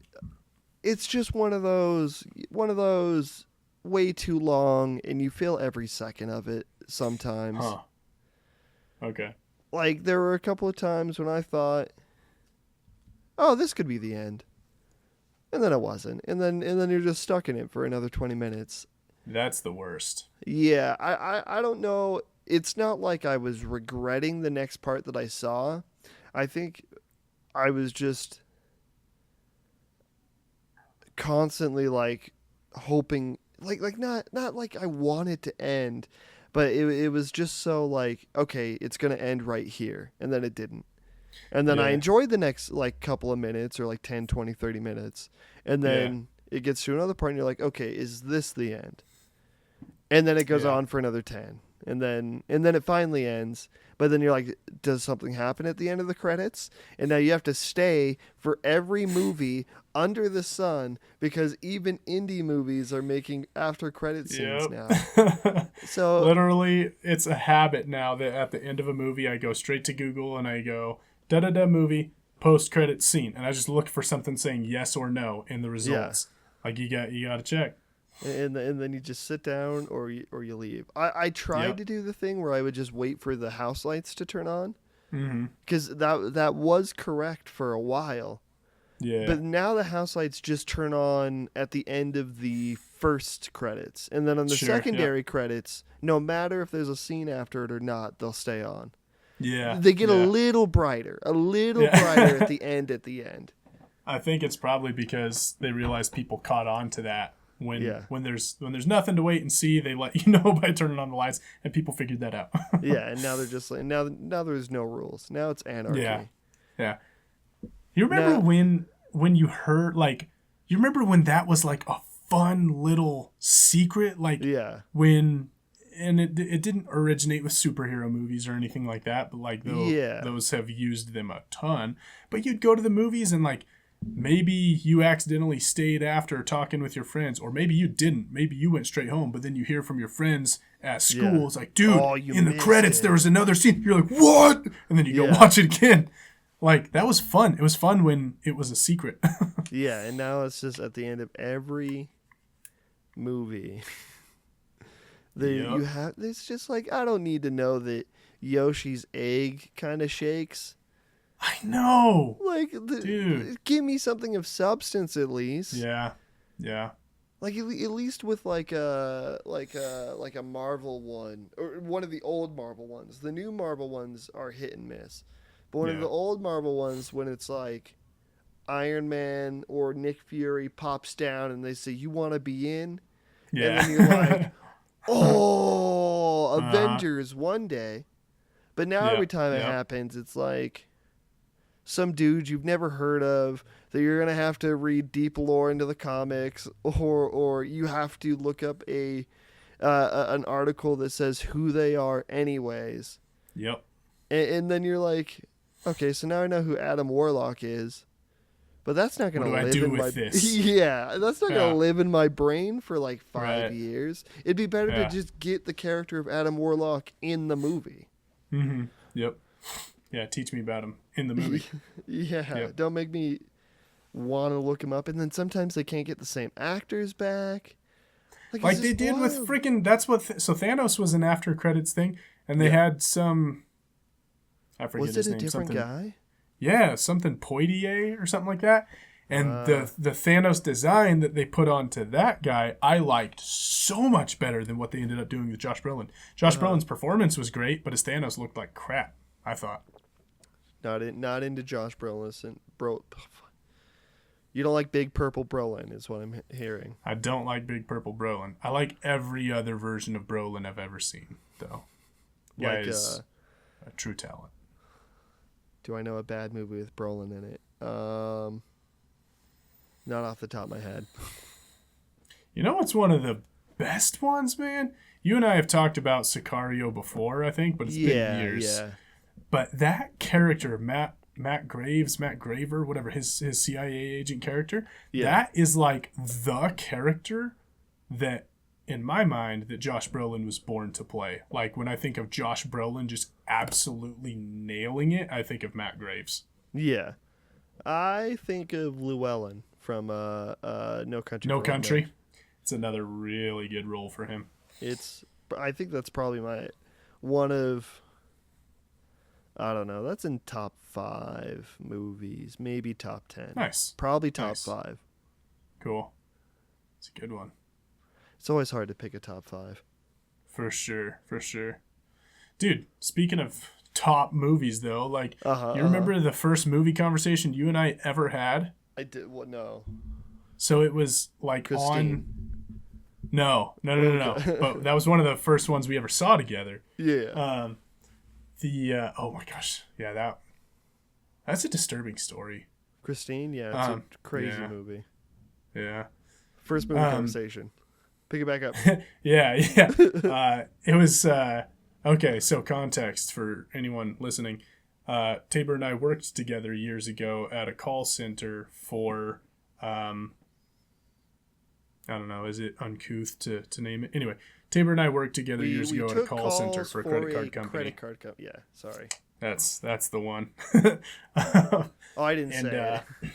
it's just one of those way too long, and you feel every second of it sometimes. Huh. Okay. Like there were a couple of times when I thought, oh, this could be the end. And then it wasn't. And then you're just stuck in it for another 20 minutes. That's the worst. Yeah, I don't know. It's not like I was regretting the next part that I saw. I think I was just constantly like hoping, like not like I want it to end, but it was just so like, okay, it's gonna end right here, and then it didn't. And then I enjoyed the next like couple of minutes or like 10, 20, 30 minutes. And then it gets to another part and you're like, okay, is this the end? And then it goes on for another 10. and then it finally ends. But then you're like, does something happen at the end of the credits? And now you have to stay for every movie under the sun because even indie movies are making after credit scenes now. So literally, it's a habit now that at the end of a movie, I go straight to Google and I go da movie post credit scene, and I just look for something saying yes or no in the results. Like you got to check. And then you just sit down or you leave. I tried to do the thing where I would just wait for the house lights to turn on, because that was correct for a while. Yeah. But now the house lights just turn on at the end of the first credits, and then on the secondary credits, no matter if there's a scene after it or not, they'll stay on. Yeah. They get a little brighter, brighter at the end. I think it's probably because they realize people caught on to that. When there's nothing to wait and see, they let you know by turning on the lights, and people figured that out. And now they're just like now there's no rules. Now it's anarchy. Yeah. You remember when you heard you remember when that was like a fun little secret when it didn't originate with superhero movies or anything like that, but those have used them a ton. But you'd go to the movies and maybe you accidentally stayed after talking with your friends, or maybe you didn't. Maybe you went straight home, but then you hear from your friends at school. It's like, dude, in the credits, there was another scene. You're like, what? And then you go watch it again. That was fun. It was fun when it was a secret. And now it's just at the end of every movie. It's just I don't need to know that Yoshi's egg kind of shakes. I know. Dude, give me something of substance at least. Yeah. At least with a Marvel one, or one of the old Marvel ones. The new Marvel ones are hit and miss, but one of the old Marvel ones, when it's Iron Man or Nick Fury pops down and they say, "You want to be in?" and then you're like, "Oh, Avengers one day." But now every time it happens, it's some dude you've never heard of that you're gonna have to read deep lore into the comics, or you have to look up an article that says who they are anyways. Yep. And then you're like, okay, so now I know who Adam Warlock is, but that's not gonna live in my that's not gonna live in my brain for 5 years. It'd be better to just get the character of Adam Warlock in the movie. Mm-hmm. Yep. Yeah, teach me about him in the movie. Don't make me want to look him up. And then sometimes they can't get the same actors back. They did with freaking... That's what... So Thanos was an after credits thing, and they had some... I forget his name. Was it a different guy? Yeah, something Poitier or something like that. And the Thanos design that they put onto that guy, I liked so much better than what they ended up doing with Josh Brolin. Josh Brolin's performance was great, but his Thanos looked like crap, I thought. Not into Josh Brolin. You don't like Big Purple Brolin, is what I'm hearing. I don't like Big Purple Brolin. I like every other version of Brolin I've ever seen, though. Guy is a true talent. Do I know a bad movie with Brolin in it? Not off the top of my head. You know what's one of the best ones, man? You and I have talked about Sicario before, I think, but it's been years. Yeah. But that character, Matt Graver, whatever, his CIA agent character, that is the character that, in my mind, that Josh Brolin was born to play. When I think of Josh Brolin just absolutely nailing it, I think of Matt Graves. Yeah. I think of Llewellyn from No Country. No Country. It's another really good role for him. I think that's probably one of... I don't know. That's in top 5 movies, maybe top 10. Nice. Probably top 5. Cool. It's a good one. It's always hard to pick a top 5. For sure. Dude, speaking of top movies, though, you remember the first movie conversation you and I ever had? I did. What? No. So it was Christine. No. But that was one of the first ones we ever saw together. Yeah. Oh my gosh, yeah, that's a disturbing story. Christine, it's a crazy movie. Yeah. First movie conversation. Pick it back up. Yeah. It was okay. So context for anyone listening. Tabor and I worked together years ago at a call center for, I don't know, is it uncouth to name it? Anyway, Tabor and I worked together years ago at a call center for a credit card company. Yeah, sorry. That's the one. Oh, I didn't say it.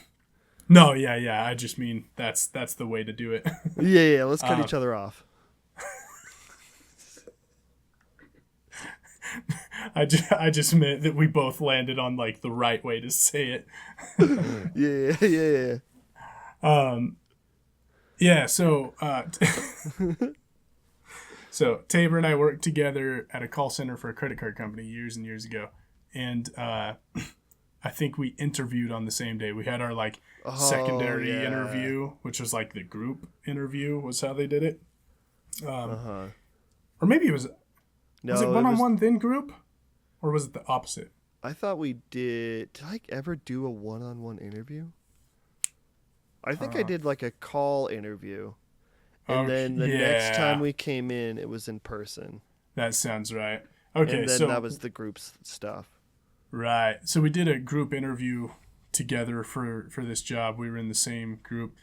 No, yeah. I just mean that's the way to do it. Yeah. Let's cut each other off. I just meant that we both landed on like the right way to say it. Yeah. Yeah. So, so Tabor and I worked together at a call center for a credit card company years and years ago, and I think we interviewed on the same day. We had our like secondary interview, which was like the group interview, was how they did it. Or maybe it was. Was it one-on-one then group, or was it the opposite? I thought we did. Did I ever do a one-on-one interview? I think I did like a call interview, and then the next time we came in, it was in person. That sounds right. Okay, and then that was the group's stuff. Right. So we did a group interview together for this job. We were in the same group,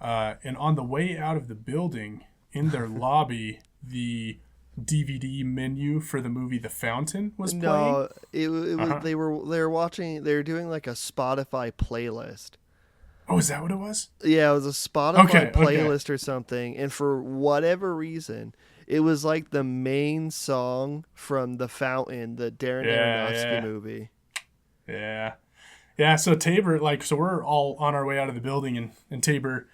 and on the way out of the building, in their lobby, the DVD menu for the movie The Fountain was playing. No, it was they were watching. They were doing like a Spotify playlist. Oh, is that what it was? Yeah, it was a Spotify playlist or something, and for whatever reason, it was like the main song from The Fountain, the Darren Aronofsky movie. Yeah. So Tabor, so we're all on our way out of the building, and Tabor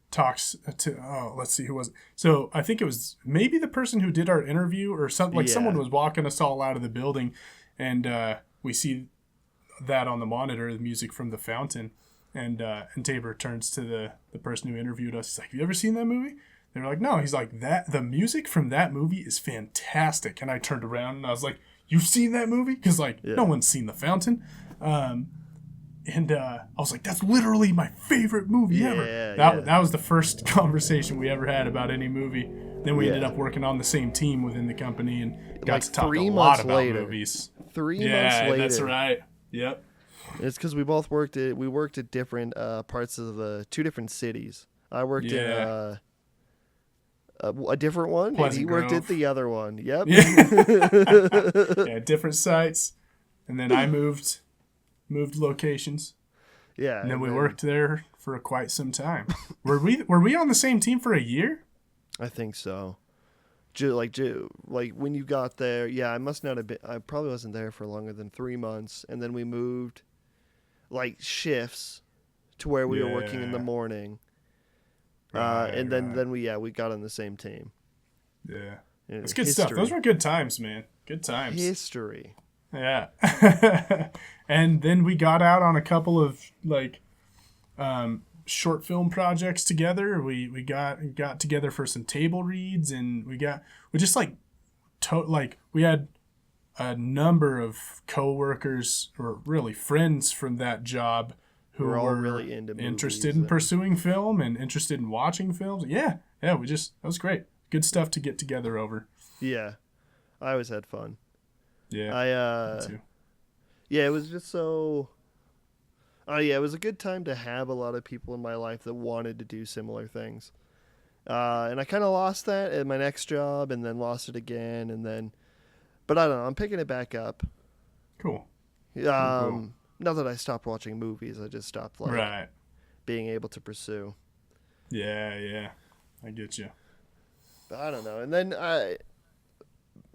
talks to, let's see, who was it? So I think it was maybe the person who did our interview or something. Someone was walking us all out of the building, and we see that on the monitor, the music from The Fountain, and Tabor turns to the person who interviewed us. He's like, "Have you ever seen that movie?" They're like, "No." He's like, the music from that movie is fantastic." And I turned around and I was like, "You've seen that movie?" Because no one's seen The Fountain. And I was like, "That's literally my favorite movie ever." That was the first conversation we ever had about any movie. Then we ended up working on the same team within the company and got to talk a lot about movies. 3 months later. Yeah, that's right. Yep. It's because we both worked at different parts of the 2 different cities. I worked in a different one, and he worked at the other one. Yep. Yeah, different sites, and then I moved locations. Yeah, and then we worked there for quite some time. Were we on the same team for a year? I think so. Like when you got there, I must not have been. I probably wasn't there for longer than 3 months, and then we moved, shifts, to where we were working in the morning. And then we got on the same team. Yeah, it's good stuff. Those were good times, man. Good times. History. Yeah. And then we got out on a couple of short film projects together. We got together for some table reads, and we had a number of coworkers or really friends from that job who were all really interested in pursuing film and interested in watching films. Yeah, that was great. Good stuff to get together over. Yeah, I always had fun. Yeah, me too. Yeah, it was just so. It was a good time to have a lot of people in my life that wanted to do similar things. And I kind of lost that at my next job, and then lost it again, but I don't know. I'm picking it back up. Cool. Not that I stopped watching movies. I just stopped being able to pursue. Yeah. I get you. But I don't know. And then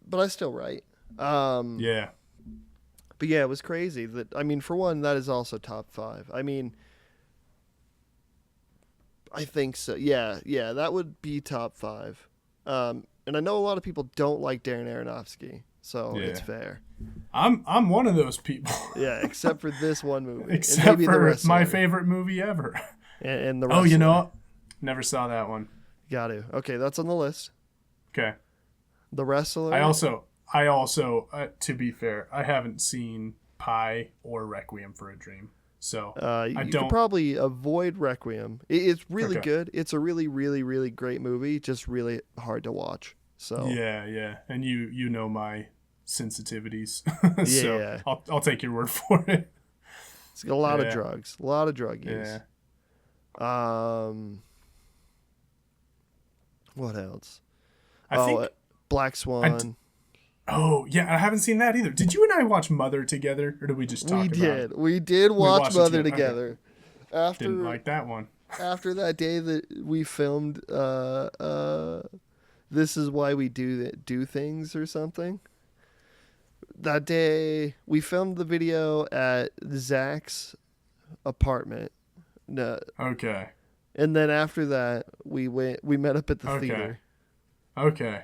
but I still write. Yeah. But yeah, it was crazy. For one, that is also top 5. I think so. Yeah, that would be top 5. And I know a lot of people don't like Darren Aronofsky, so it's fair. I'm one of those people. Yeah, except for this one movie. Except for my favorite movie ever. And the Wrestler. Oh, you know what? Never saw that one. Got to. Okay, that's on the list. Okay. The Wrestler. I also, to be fair, I haven't seen Pi or Requiem for a Dream. So You I could don't. probably avoid Requiem. It's really Okay. good. It's a really, really, really great movie. Just really hard to watch. So Yeah. And you know my sensitivities, so yeah, I'll take your word for it. it's got a lot of Yeah. drugs, a lot of drug use. Yeah. Um, what else? I Oh, think Black Swan. Oh, yeah, I haven't seen that either. Did you and I watch Mother together, or did we just talk We about it? did. We did We watch watched it Mother together. together. Didn't like that one. After that day that we filmed This Is Why We Do Things or something. That day we filmed the video at Zach's apartment. No, Okay. and then after that we met up at the Okay. theater. Okay.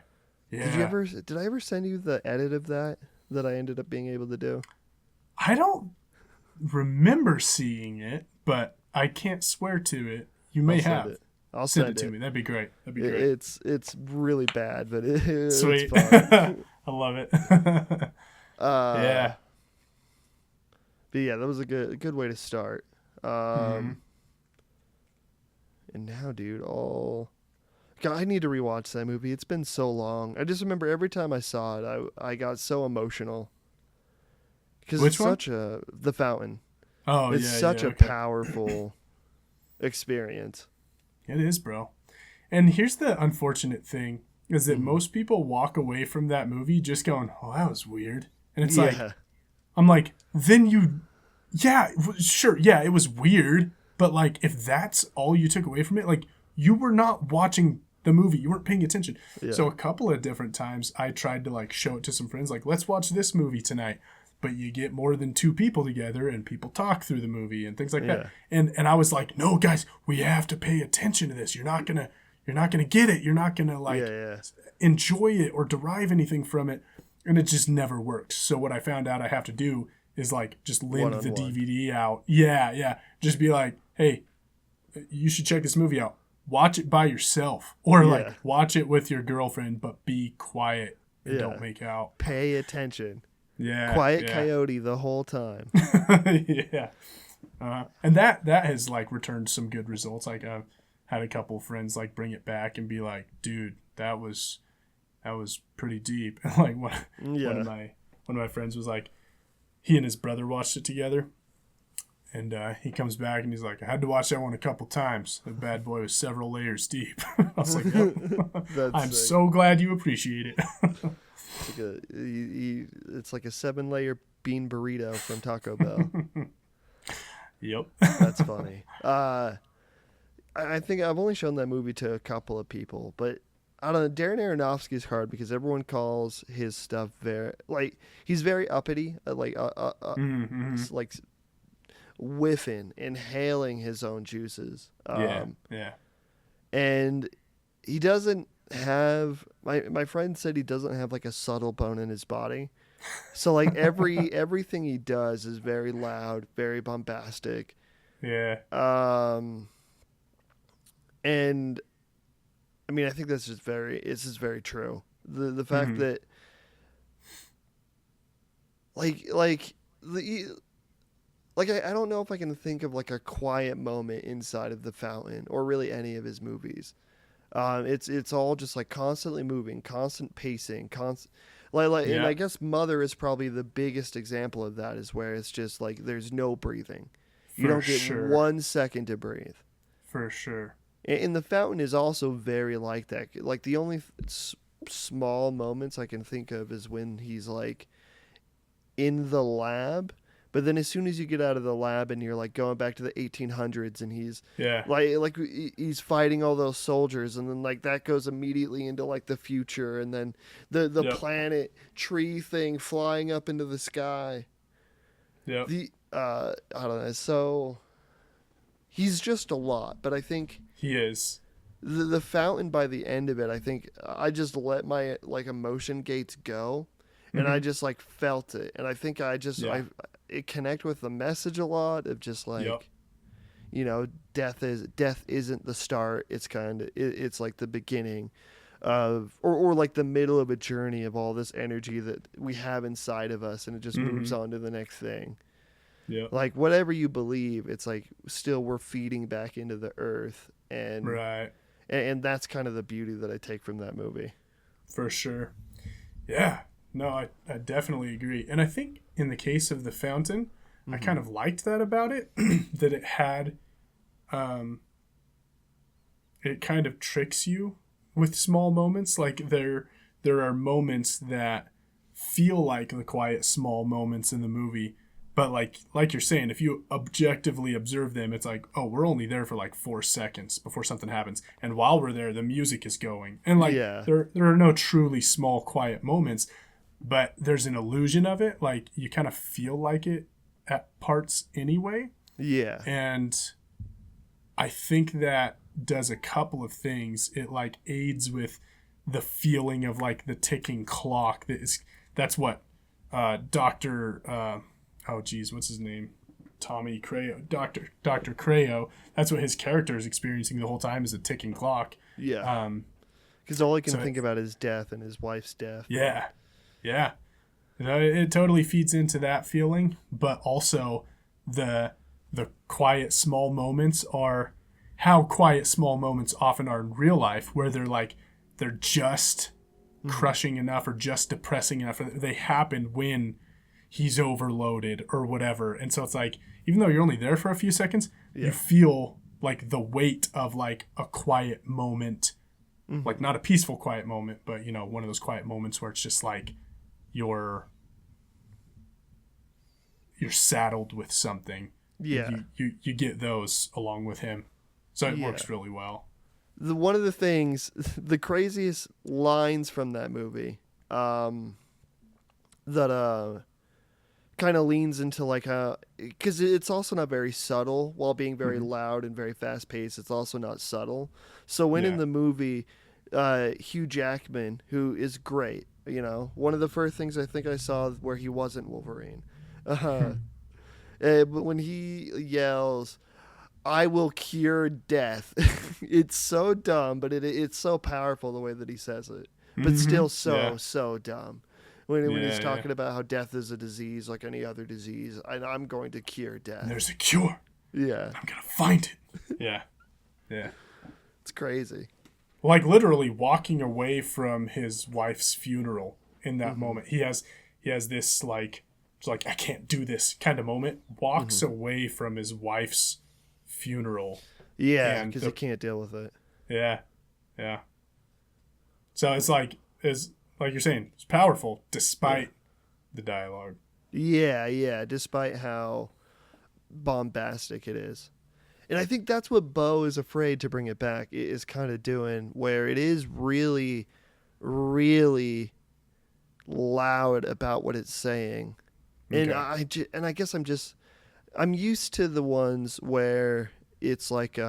Yeah. Did I ever send you the edit of that I ended up being able to do? I don't remember seeing it, but I can't swear to it. You may have. I'll Send send it to me. That'd be great. That'd be great. It's really bad, but Sweet. it's fun. I love it. Yeah. Yeah. But yeah, that was a good way to start. Mhm. And now, dude, God, I need to rewatch that movie. It's been so long. I just remember every time I saw it, I got so emotional. Because Which it's one? The Fountain. Oh, It's yeah. such yeah, a okay. powerful experience. It is, bro. And here's the unfortunate thing is that most people walk away from that movie just going, "Oh, that was weird." And it's like, I'm like, then sure, yeah, it was weird, but like if that's all you took away from it, like you were not watching the movie, you weren't paying attention. Yeah. So a couple of different times I tried to like show it to some friends, like, let's watch this movie tonight. But you get more than two people together and people talk through the movie and things like that. And I was like, no, guys, we have to pay attention to this. You're not gonna get it. You're not gonna like enjoy it or derive anything from it. And it just never worked. So what I found out I have to do is like just lend the DVD out. Yeah. Just be like, hey, you should check this movie out. Watch it by yourself. Or like watch it with your girlfriend, but be quiet and don't make out. Pay attention. Yeah. Quiet coyote the whole time. Yeah. And that has like returned some good results. Like I've had a couple friends like bring it back and be like, dude, that was pretty deep. And like one of my friends was like, he and his brother watched it together. And he comes back and he's like, I had to watch that one a couple times. The bad boy was several layers deep. I was like, I'm so glad you appreciate it. It's like a 7-layer bean burrito from Taco Bell. Yep. That's funny. I think I've only shown that movie to a couple of people, but I don't know. Darren Aronofsky's hard because everyone calls his stuff he's very uppity, like whiffing, inhaling his own juices. Yeah. And he doesn't have my friend said he doesn't have like a subtle bone in his body. So like everything he does is very loud, very bombastic. Yeah. And I mean I think it's just very true. The fact that I don't know if I can think of like a quiet moment inside of The Fountain or really any of his movies. It's all just like constantly moving, constant pacing, and I guess Mother is probably the biggest example of that, is where it's just like there's no breathing. You don't get 1 second to breathe. For sure. And The Fountain is also very like that. Like the only small moments I can think of is when he's like in the lab. But then as soon as you get out of the lab and you're like going back to the 1800s and he's like he's fighting all those soldiers, and then like that goes immediately into like the future, and then the planet tree thing flying up into the sky. Yeah. I don't know. So he's just a lot, but I think he is. The Fountain, by the end of it, I think I just let my like emotion gates go, and I just like felt it, and I think it connect with the message a lot of just like, you know, death isn't the start. It's it's like the beginning of, or like the middle of a journey of all this energy that we have inside of us, and it just moves on to the next thing. Yeah. Like whatever you believe, it's like still we're feeding back into the earth, and Right. and that's kind of the beauty that I take from that movie. For sure. Yeah. No, I definitely agree. And I think in the case of the fountain, I kind of liked that about it, that it had, it kind of tricks you with small moments. Like there are moments that feel like the quiet small moments in the movie, but like you're saying, if you objectively observe them, it's like, oh, we're only there for like 4 seconds before something happens, and while we're there, the music is going, and like there are no truly small quiet moments, but there's an illusion of it. Like you kind of feel like it at parts anyway. Yeah. And I think that does a couple of things. It like aids with the feeling of like the ticking clock that's what Dr. What's his name? Tommy Creo, Dr. Creo. That's what his character is experiencing the whole time, is a ticking clock. Yeah. Because all I can think about is death and his wife's death. Yeah. Yeah. It totally feeds into that feeling, but also the quiet small moments are how quiet small moments often are in real life, where they're just crushing enough or just depressing enough. They happen when he's overloaded or whatever. And so it's like, even though you're only there for a few seconds, you feel like the weight of like a quiet moment, like not a peaceful quiet moment, but one of those quiet moments where it's just like you're saddled with something. Yeah. You get those along with him. So it works really well. One of the things, the craziest lines from that movie, that kind of leans into like because it's also not very subtle while being very loud and very fast paced. It's also not subtle. So when in the movie, Hugh Jackman, who is great, one of the first things I think I saw where he wasn't Wolverine, but when he yells, "I will cure death," it's so dumb, but it's so powerful the way that he says it. But still so dumb. When he's talking about how death is a disease like any other disease, and I'm going to cure death. And there's a cure. Yeah. I'm going to find it. Yeah. Yeah. It's crazy. Like literally walking away from his wife's funeral in that moment. He has this like, it's like, I can't do this kind of moment. Walks away from his wife's funeral. Yeah, because he can't deal with it. Yeah. Yeah. So it's like you're saying, it's powerful despite the dialogue. Yeah, despite how bombastic it is. And I think that's what Beau is afraid to bring it back is kind of doing, where it is really, really loud about what it's saying. Okay. And I guess I'm used to the ones where it's like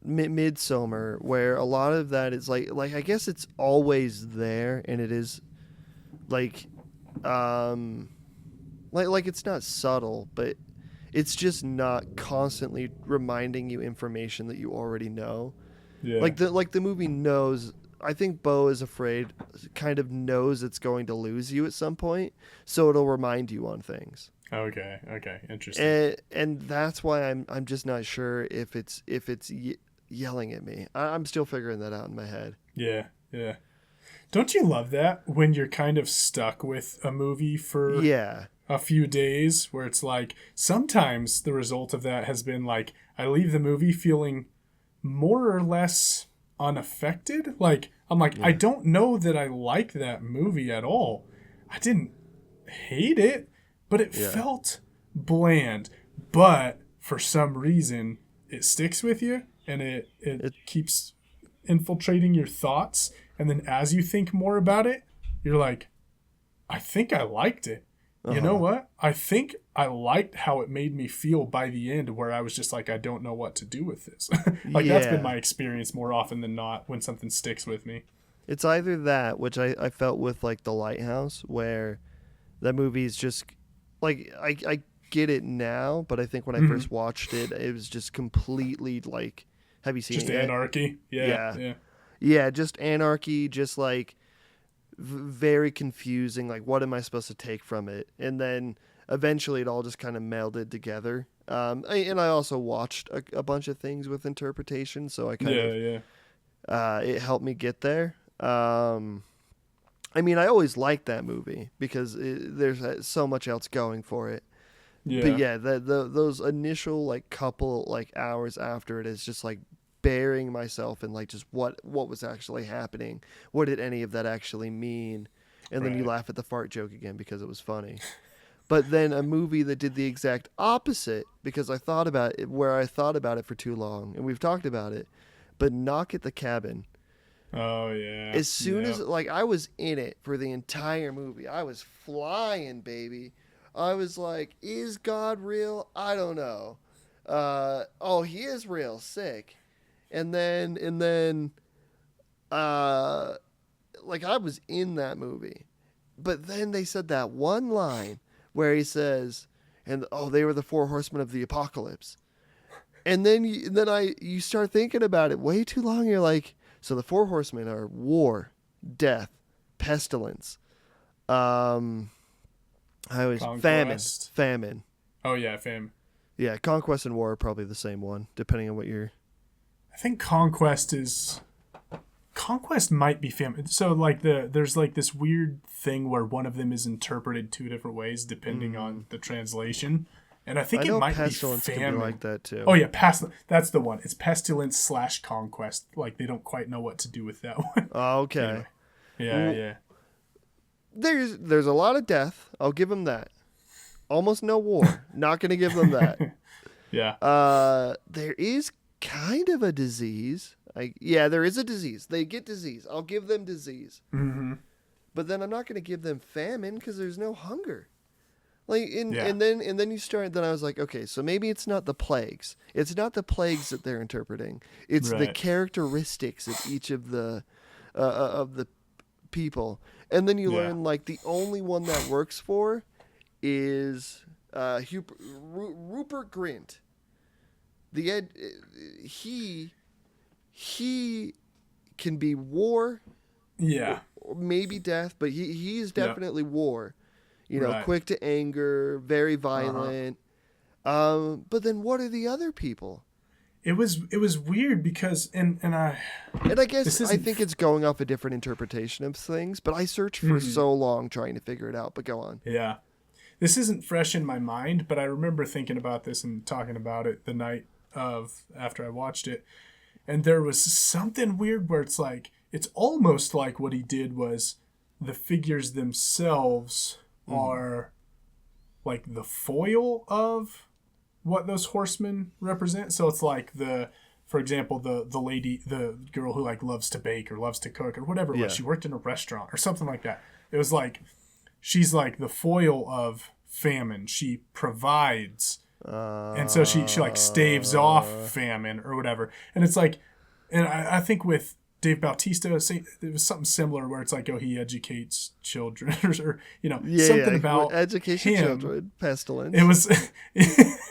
Midsummer, where a lot of that is like I guess it's always there, and it is like it's not subtle, but it's just not constantly reminding you information that you already know. Yeah. Like the movie knows. I think Beau is afraid, kind of knows it's going to lose you at some point, so it'll remind you on things. Okay, interesting. And that's why I'm just not sure if it's yelling at me. I'm still figuring that out in my head. Yeah. Don't you love that when you're kind of stuck with a movie for a few days, where it's like sometimes the result of that has been like I leave the movie feeling more or less unaffected. Like I'm like, I don't know that I like that movie at all. I didn't hate it, but it felt bland. But for some reason, it sticks with you, and it keeps infiltrating your thoughts. And then as you think more about it, you're like, I think I liked it. You know what? I think I liked how it made me feel by the end, where I was just like, I don't know what to do with this. That's been my experience more often than not when something sticks with me. It's either that, which I felt with like The Lighthouse, where that movie is just like, I get it now, but I think when I first watched it, it was just completely like, have you seen it? Just anarchy. Yeah. Yeah, just anarchy, just like very confusing. Like, what am I supposed to take from it? And then eventually it all just kind of melded together. And I also watched a bunch of things with interpretation, so I kind of it helped me get there. I mean, I always liked that movie because there's so much else going for it. Yeah. But yeah, those initial like couple like hours after it is just like burying myself in like just what was actually happening. What did any of that actually mean? And then you laugh at the fart joke again because it was funny. But then a movie that did the exact opposite, because I thought about it for too long, and we've talked about it, but Knock at the Cabin. Oh, yeah. As soon as, like, I was in it for the entire movie. I was flying, baby. I was like, is God real? I don't know. Oh, he is real. Sick. And then, like, I was in that you But then they said that one line where he says, and they were the four horsemen of the apocalypse. And then you start thinking about it way too long. You're like, so the four horsemen are war, death, pestilence, famine. Oh yeah, famine. Yeah, conquest and war are probably the same one, depending on what you're. I think conquest might be famine. So like there's like this weird thing where one of them is interpreted two different ways depending on the translation. And I think it might be famine. Can be like that too. Oh yeah, that's the one. It's pestilence / conquest. Like they don't quite know what to do with that one. Oh, okay. Anyway. Yeah. There's a lot of death. I'll give them that. Almost no war. Not going to give them that. Yeah. There is kind of a disease. There is a disease. They get disease. I'll give them disease. Mm-hmm. But then I'm not going to give them famine because there's no hunger. And then you start. Then I was like, okay, so maybe it's not the plagues. It's not the plagues that they're interpreting. It's the characteristics of each of the people. And then you learn like the only one that works for is Rupert Grint. He can be war. Yeah. Or maybe death, but he is definitely war. Quick to anger, very violent. But then what are the other people? It was weird because and I guess I think it's going off a different interpretation of things, but I searched for so long trying to figure it out. But go on. Yeah. This isn't fresh in my mind, but I remember thinking about this and talking about it the night after I watched it. And there was something weird where it's almost like what he did was the figures themselves are like the foil of what those horsemen represent. So it's like for example, the lady, the girl who like loves to bake or loves to cook or whatever it was. She worked in a restaurant or something like that. It was like, she's like the foil of famine. She provides. And so she like staves off famine or whatever. And it's like, and I think with Dave Bautista, it was something similar where it's like, he educates children or something about education him. Children, pestilence. It was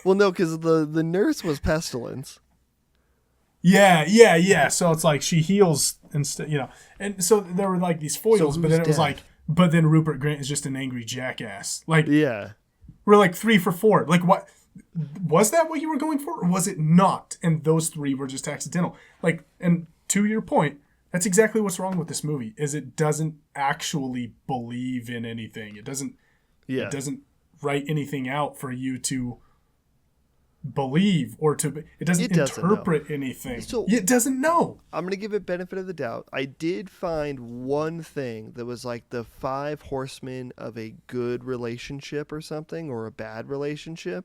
well, no, because the nurse was pestilence. Yeah. So it's like she heals instead, and so there were like these foils, but then it was like, but then Rupert Grint is just an angry jackass. Like, we're like 3 for 4. Like, what was that? What you were going for, or was it not? And those 3 were just accidental. Like, and to your point, that's exactly what's wrong with this movie. Is it doesn't actually believe in anything. It doesn't write anything out for you to believe or it doesn't interpret anything. So it doesn't know. I'm going to give it benefit of the doubt. I did find one thing that was like the 5 horsemen of a good relationship or something, or a bad relationship.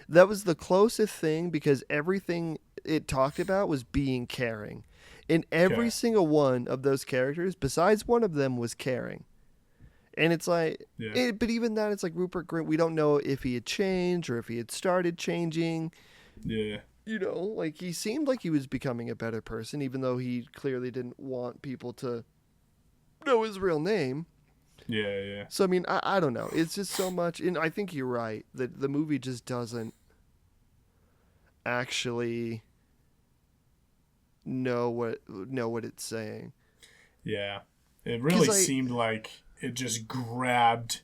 That was the closest thing, because everything it talked about was being caring. And every single one of those characters, besides one of them, was caring. And it's like, but even that, it's like Rupert Grint, we don't know if he had changed or if he had started changing. Yeah. Like he seemed like he was becoming a better person, even though he clearly didn't want people to know his real name. Yeah. So, I mean, I don't know. It's just so much. And I think you're right that the movie just doesn't actually know what it's saying. Yeah. It really 'Cause seemed like it just grabbed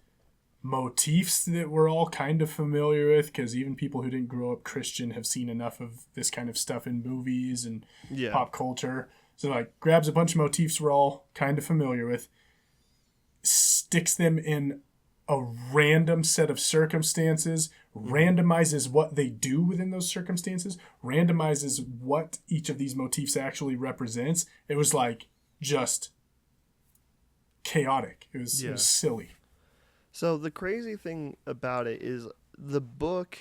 motifs that we're all kind of familiar with, because even people who didn't grow up Christian have seen enough of this kind of stuff in movies and Yeah. pop culture. So like grabs a bunch of motifs we're all kind of familiar with, sticks them in a random set of circumstances, randomizes what they do within those circumstances, randomizes what each of these motifs actually represents. It was like just chaotic. It was silly. So the crazy thing about it is the book,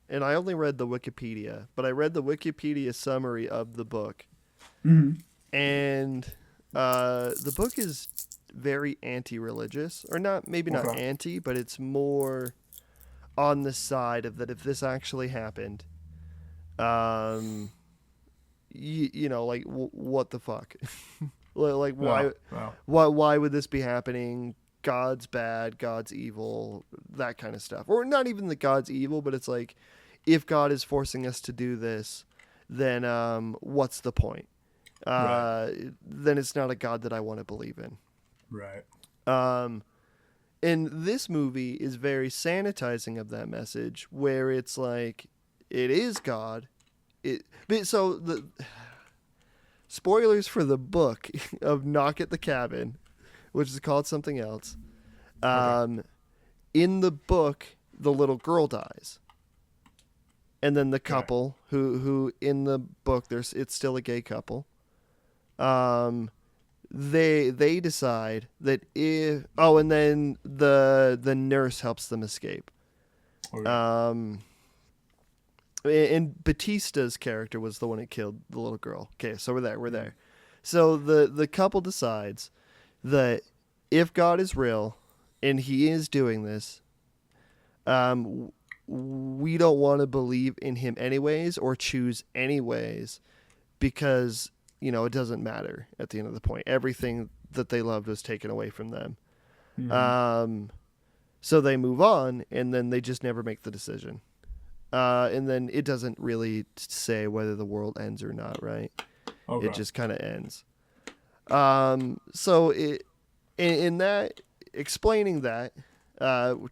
and I only read the Wikipedia, but I read the Wikipedia summary of the book. Mm-hmm. And the book is very anti-religious, or not, maybe not Okay. anti, but it's more on the side of that if this actually happened, like what the fuck, like why, Wow. why would this be happening? God's bad, God's evil, that kind of stuff, or not even that God's evil, but it's like if God is forcing us to do this, then what's the point? Then it's not a God that I want to believe in. Right. And this movie is very sanitizing of that message, where it's like it is God. So the spoilers for the book of Knock at the Cabin, which is called something else. Okay. In the book, the little girl dies. And then the couple who in the book it's still a gay couple. They decide that and then the nurse helps them escape. Okay. And Batista's character was the one that killed the little girl. Okay, so we're there. So the couple decides that if God is real and he is doing this, we don't want to believe in him anyways or choose anyways, because it doesn't matter at the end of the point. Everything that they loved was taken away from them. Mm-hmm. So they move on, and then they just never make the decision. And then it doesn't really say whether the world ends or not, right? Okay. It just kind of ends. So in that, explaining that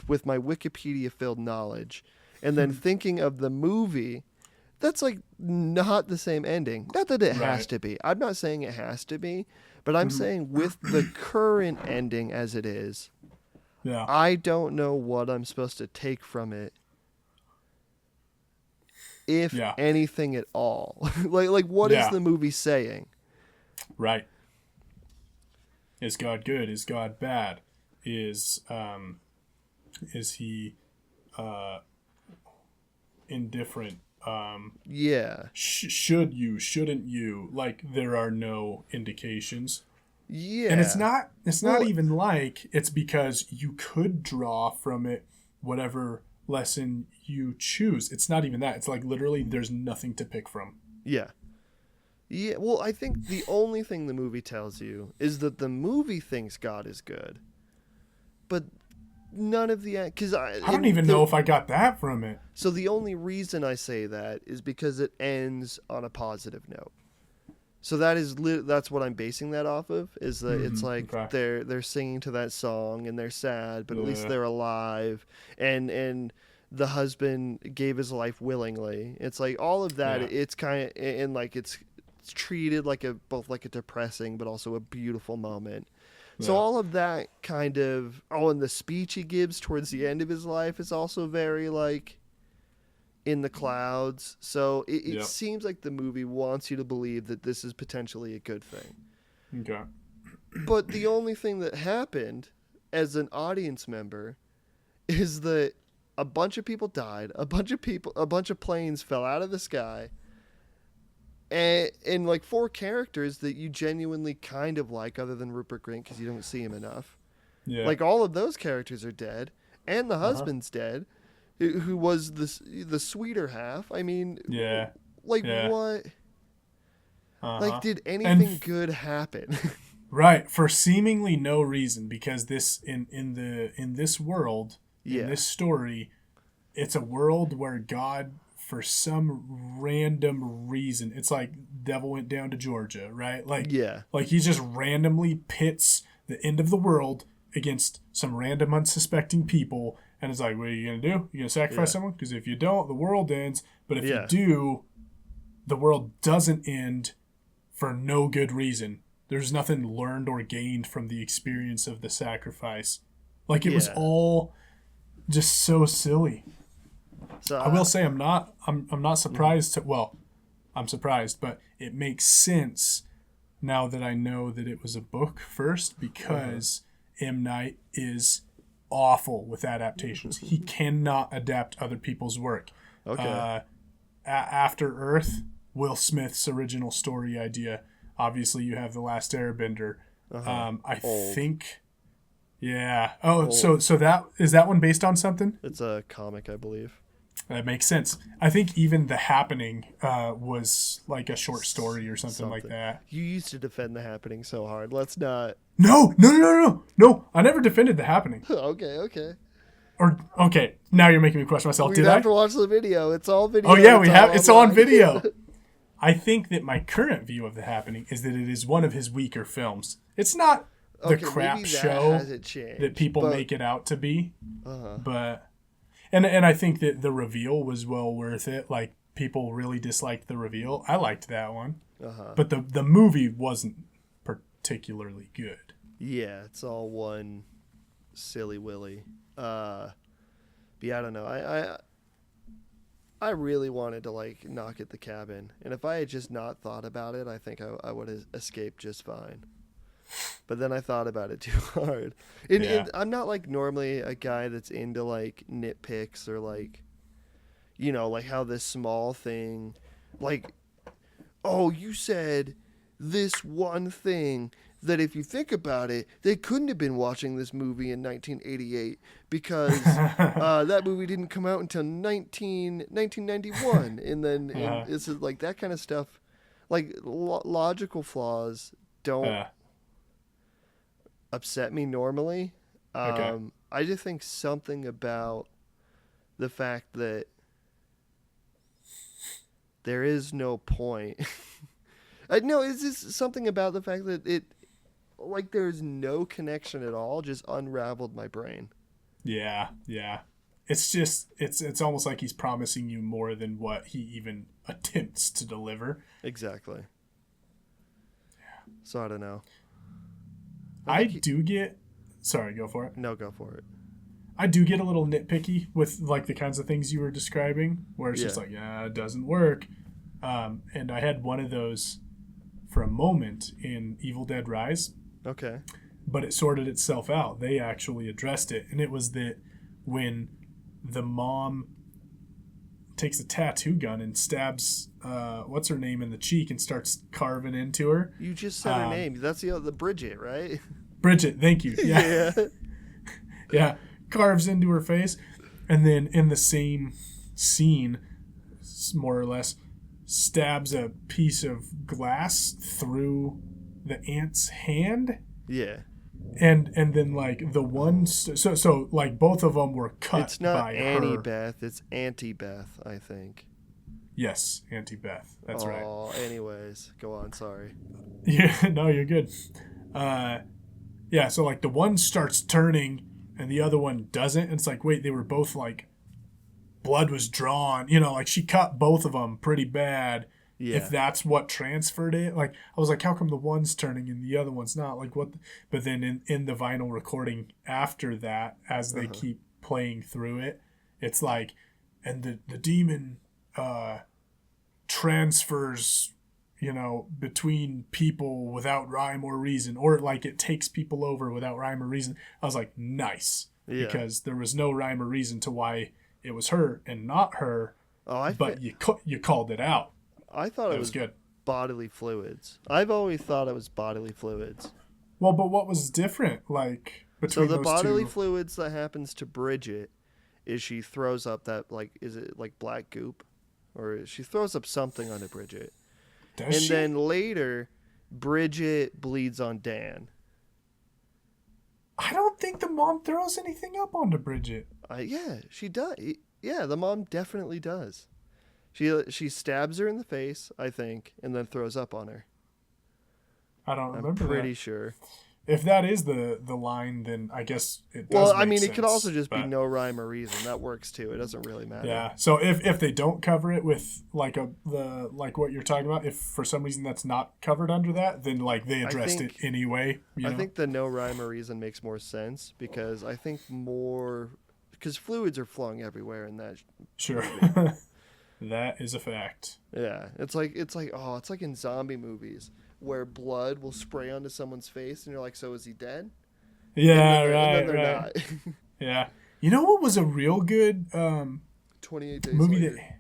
with my Wikipedia-filled knowledge, and then thinking of the movie, that's like not the same ending. Not that it has to be. I'm not saying it has to be, but I'm saying with the current ending as it is, I don't know what I'm supposed to take from it, if anything at all. like what is the movie saying? Right. Is God good? Is God bad? Is he indifferent? Should you? Shouldn't you? Like, there are no indications. Yeah. And it's not even like it's because you could draw from it whatever lesson you choose. It's not even that. It's like literally there's nothing to pick from. Yeah. Yeah, well, I think the only thing the movie tells you is that the movie thinks God is good. But none of the... Cause I don't even know if I got that from it. So the only reason I say that is because it ends on a positive note. So that's what I'm basing that off of, is that it's like they're singing to that song and they're sad, but at least they're alive, and the husband gave his life willingly. It's like all of that. It's kind of, and like it's treated like both like a depressing but also a beautiful moment. So all of that kind of, and the speech he gives towards the end of his life is also very like in the clouds. So it seems like the movie wants you to believe that this is potentially a good thing. Okay. But the only thing that happened as an audience member is that a bunch of people died, a bunch of planes fell out of the sky, and like 4 characters that you genuinely kind of like, other than Rupert Grint because you don't see him enough. Yeah. Like all of those characters are dead, and the husband's dead, who was the sweeter half. I mean, what? Like, did anything good happen? Right, for seemingly no reason, because this in this world, in this story, it's a world where God, for some random reason, it's like devil went down to Georgia, right? Like he just randomly pits the end of the world against some random unsuspecting people, and it's like, what are you going to do? You going to sacrifice someone? Because if you don't, the world ends. But if you do, the world doesn't end for no good reason. There's nothing learned or gained from the experience of the sacrifice. Like, it was all just so silly. So I will say I'm not surprised I'm surprised, but it makes sense now that I know that it was a book first, because M. Night is awful with adaptations. He cannot adapt other people's work. Okay. After Earth, Will Smith's original story idea. Obviously, you have The Last Airbender. I think. Yeah. Oh, so that is that one based on something? It's a comic, I believe. That makes sense. I think even The Happening was like a short story or something like that. You used to defend The Happening so hard. Let's not. No. I never defended The Happening. Okay. Or okay, now you're making me question myself. We'd Did have I? to watch the video. It's all video. Oh yeah, we have. It's all on video. I think that my current view of The Happening is that it is one of his weaker films. It's not the crap show that people make it out to be, but and I think that the reveal was well worth it. Like, people really disliked the reveal. I liked that one, but the movie wasn't particularly good. Yeah, it's all one silly willy. But yeah, I don't know. I really wanted to like knock at the cabin, and if I had just not thought about it, I think I would have escaped just fine. But then I thought about it too hard. And I'm not like normally a guy that's into like nitpicks or like, you know, like how this small thing, like, oh, you said this one thing that if you think about it, they couldn't have been watching this movie in 1988 because that movie didn't come out until 1991. And then it's like that kind of stuff, like logical flaws don't upset me normally. I just think something about the fact that there is no point. No, it's just something about the fact that it, like, there's no connection at all, just unraveled my brain. Yeah. It's just, it's almost like he's promising you more than what he even attempts to deliver. Exactly. Yeah. So I don't know. Sorry, go for it. No, go for it. I do get a little nitpicky with like the kinds of things you were describing, where it's just like, it doesn't work. And I had one of those for a moment in Evil Dead Rise. Okay. But it sorted itself out. They actually addressed it. And it was that when the mom takes a tattoo gun and stabs what's her name in the cheek and starts carving into her. You just said her name. That's the Bridget, right? Bridget, thank you. Yeah. Yeah. Carves into her face. And then in the same scene, more or less, stabs a piece of glass through the aunt's hand. Yeah. And then like the one so like both of them were cut by her. It's not Annie Beth, it's Auntie Beth, I think. Yes, Auntie Beth. That's right. Oh, anyways, go on, sorry. Yeah, no, you're good. Yeah, so like the one starts turning and the other one doesn't. And it's like, wait, they were both like, blood was drawn. You know, like she cut both of them pretty bad. Yeah. If that's what transferred it. Like, I was like, how come the one's turning and the other one's not? Like, what? But then in the vinyl recording after that, as they keep playing through it, it's like, and the demon transfers, you know, between people without rhyme or reason, or like it takes people over without rhyme or reason. I was like, nice. Yeah. Because there was no rhyme or reason to why it was her and not her. But you called it out. I thought it was good. Bodily fluids. I've always thought it was bodily fluids. Well, but what was different, like, between those two? So the bodily fluids that happens to Bridget is she throws up that, like, is it like black goop? Or she throws up something onto Bridget. Does she? And then later, Bridget bleeds on Dan. I don't think the mom throws anything up onto Bridget. Yeah, she does. Yeah, the mom definitely does. She stabs her in the face, I think, and then throws up on her. I don't remember. I'm pretty sure. if that is the line, then I guess it does. Well, make I mean, sense, it could also just be but- no rhyme or reason. That works too. It doesn't really matter. Yeah. So if they don't cover it with like like what you're talking about, if for some reason that's not covered under that, then like they addressed it anyway. I think the no rhyme or reason makes more sense because I think because fluids are flowing everywhere in that. Sure. That is a fact. Yeah, it's like in zombie movies where blood will spray onto someone's face and you're like, so is he dead? Yeah, And then they're right. not. Yeah. You know what was a real good 28 Days movie Later. that?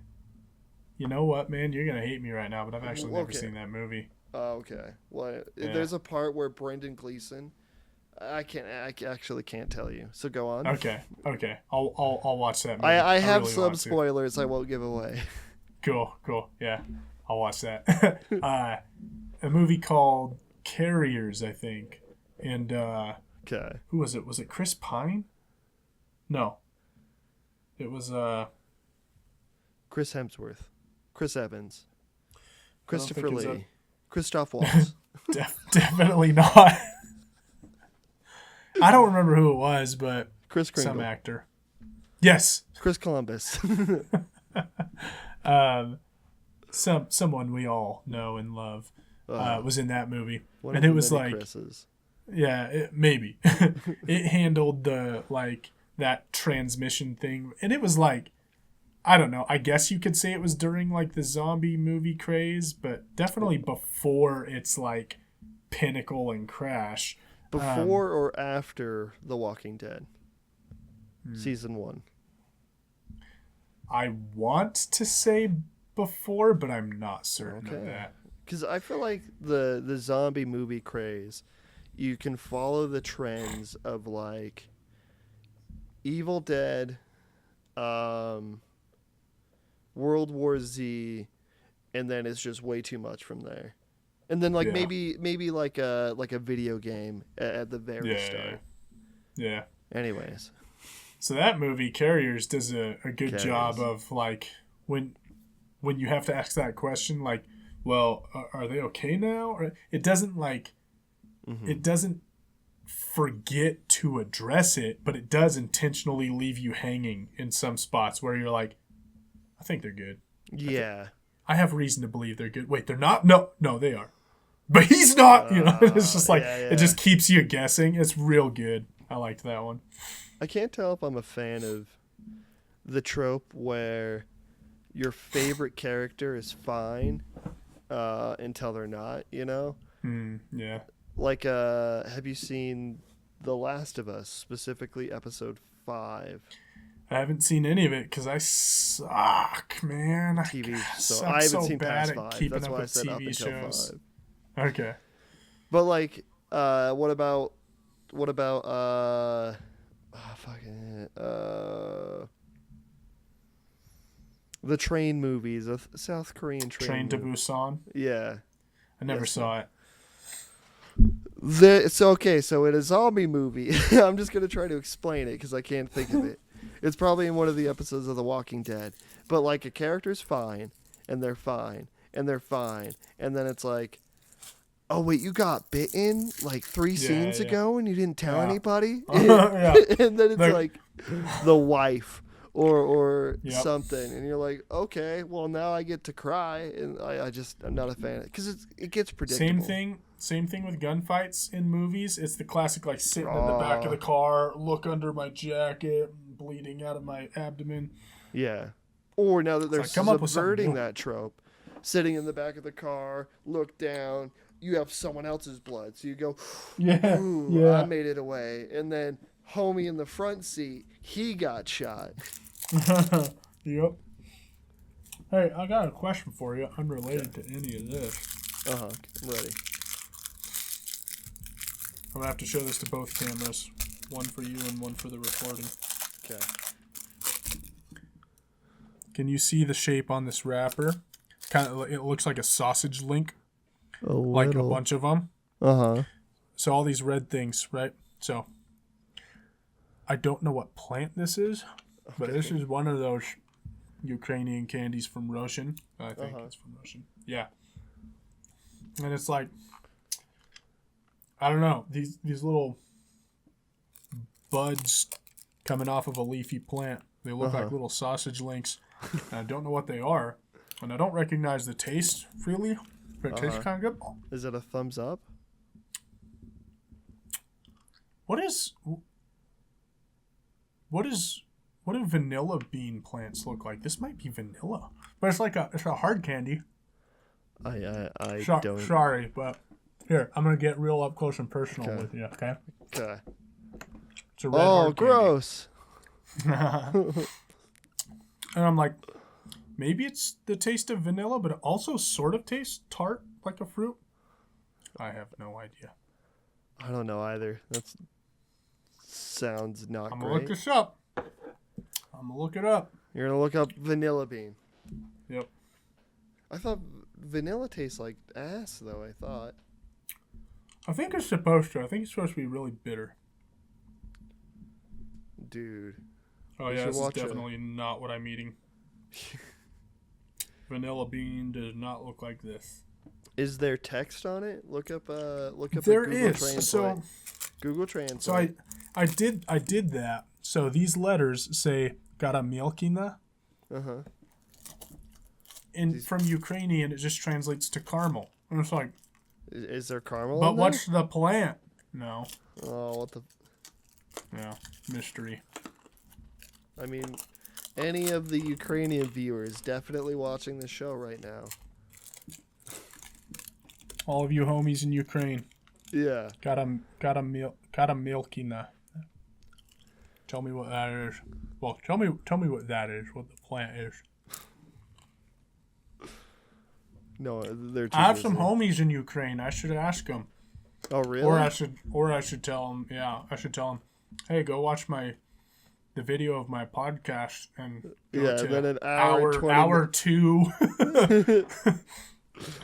You know what, man? You're gonna hate me right now, but I've actually never Okay. seen that movie. Oh, okay. Well, Yeah. there's a part where Brendan Gleeson. I actually can't tell you. So go on. Okay. I'll watch that movie. I have really some want to. spoilers I won't give away. Cool. Yeah. I'll watch that. A movie called Carriers, I think. And Okay. who was it? Was it Chris Pine? No. It was Chris Hemsworth, Chris Evans, Christopher think it's Lee, Christoph Waltz. definitely not. I don't remember who it was, but Chris Kringle, some actor. Yes. Chris Columbus. Someone we all know and love was in that movie. One And of it the was many like Chris's. yeah, maybe. It handled the like that transmission thing, and it was like I don't know. I guess you could say it was during like the zombie movie craze, but definitely before its like pinnacle and crash. Before or after The Walking Dead, season 1. I want to say before, but I'm not certain of Okay. that. Because I feel like the zombie movie craze, you can follow the trends of like Evil Dead, World War Z, and then it's just way too much from there. And then like Yeah. maybe like a video game at the very start. Yeah. Anyways, So that movie, Carriers, does a good Carriers. job of like when you have to ask that question, like, well, are they okay now? Or it doesn't like it doesn't forget to address it, but it does intentionally leave you hanging in some spots where you're like, I think they're good. yeah. I have reason to believe they're good. Wait, they're not? No, they are. But he's not. You know, it's just like yeah. it just keeps you guessing. It's real good. I liked that one. I can't tell if I'm a fan of the trope where your favorite character is fine until they're not, you know? Yeah. Like, have you seen The Last of Us, specifically episode 5? I haven't seen any of it because I suck, man. TV. So I'm I haven't so seen bad past at 5. keeping That's up why I with said up TV until shows. 5. Okay. But like, what about the train movies, the South Korean Train to movies. Busan. Yeah. I never Yes, saw it. So in a zombie movie, I'm just gonna try to explain it because I can't think of it. It's probably in one of the episodes of The Walking Dead. But like a character's fine, and they're fine, and they're fine, and then it's like, oh wait, you got bitten like 3 scenes yeah. ago, and you didn't tell Yeah. anybody. Yeah. And then it's like the wife or Yep. something, and you're like, okay, well now I get to cry, and I'm not a fan of it because it gets predictable. Same thing with gunfights in movies. It's the classic like sitting in the back of the car, look under my jacket, bleeding out of my abdomen. Yeah. Or now that they're like, come up with something subverting new. that trope, sitting in the back of the car, look down, you have someone else's blood, so you go, Yeah. ooh, Yeah. I made it away, and then homie in the front seat, he got shot. Yep. Hey, I got a question for you, unrelated to any of this. I'm ready. I'm gonna have to show this to both cameras, one for you and one for the recording. Okay. Can you see the shape on this wrapper? It looks like a sausage link, like a bunch of them. So all these red things, right? So I don't know what plant this is, but this is one of those Ukrainian candies from Roshan. I think it's from Roshan. Yeah. And it's like, I don't know. These little buds coming off of a leafy plant. They look like little sausage links. And I don't know what they are. And I don't recognize the taste really. But it tastes kind of good. Is it a thumbs up? What do vanilla bean plants look like? This might be vanilla. But it's a hard candy. I don't. Sorry, but here, I'm going to get real up close and personal with you, okay? Okay. It's a red hard candy. Gross. And I'm like, maybe it's the taste of vanilla, but it also sort of tastes tart, like a fruit. I have no idea. I don't know either. That sounds not I'm great. going to look this up. I'm going to look it up. You're going to look up vanilla bean. Yep. I thought vanilla tastes like ass, though, I thought. I think it's supposed to. I think it's supposed to be really bitter. Dude. Oh, yeah, this is definitely not what I'm eating. Vanilla bean does not look like this. Is there text on it? Look up There Google is. Translate. So Google Translate. So I did that. So these letters say "Karamelkina." And from Ukrainian, it just translates to caramel. And it's like, is there caramel? but in there? what's the plant? No. Oh, what the? Yeah, mystery. I mean, any of the Ukrainian viewers definitely watching this show right now. All of you homies in Ukraine. Yeah. Karamelkina. Tell me what that is. Well, tell me what that is. What the plant is. No, they're too I have busy. some homies in Ukraine. I should ask them. Oh, really? Or I should tell them. Yeah, I should tell them. Hey, go watch the video of my podcast and go to then an hour, 20 hour 2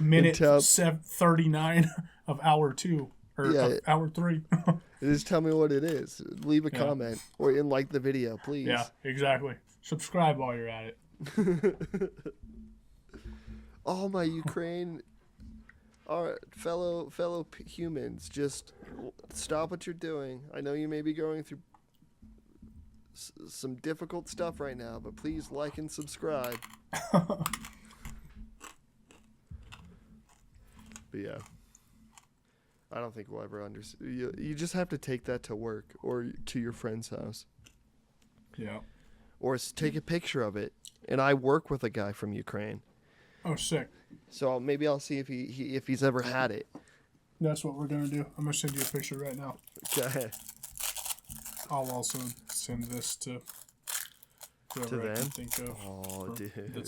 minute 39 of hour 2 or of hour 3. Just tell me what it is. Leave a comment or like the video, please. Yeah, exactly. Subscribe while you're at it. All my Ukraine, our fellow humans, just stop what you're doing. I know you may be going through some difficult stuff right now, but please like and subscribe. But yeah, I don't think we'll ever understand. You just have to take that to work or to your friend's house. Yeah. Or take a picture of it. And I work with a guy from Ukraine. Oh, sick. So maybe I'll see if he's ever had it. That's what we're going to do. I'm going to send you a picture right now. Okay. I'll also send this to whoever I can think of. Oh, dude.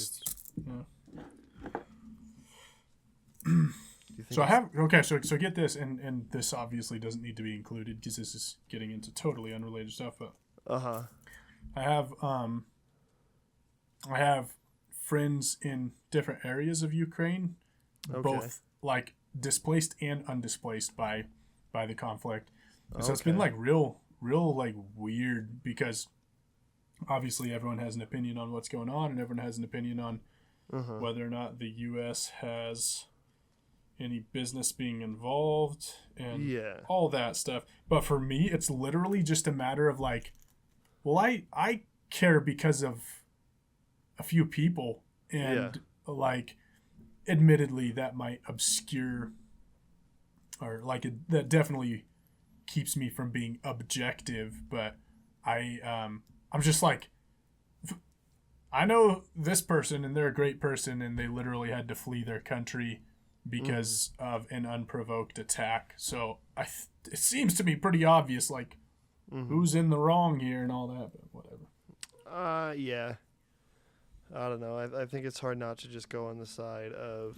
So I have, okay, so get this, and this obviously doesn't need to be included because this is getting into totally unrelated stuff, but I have friends in different areas of Ukraine, both like displaced and undisplaced by the conflict. And so it's been like real like weird because obviously everyone has an opinion on what's going on and everyone has an opinion on whether or not the U.S. has any business being involved and all that stuff. But for me, it's literally just a matter of like, well, I care because of a few people, and like admittedly that might obscure or like that definitely keeps me from being objective, but I'm just like, I know this person and they're a great person and they literally had to flee their country because of an unprovoked attack, so it seems to be pretty obvious like who's in the wrong here and all that, but whatever. Yeah. I don't know. I think it's hard not to just go on the side of,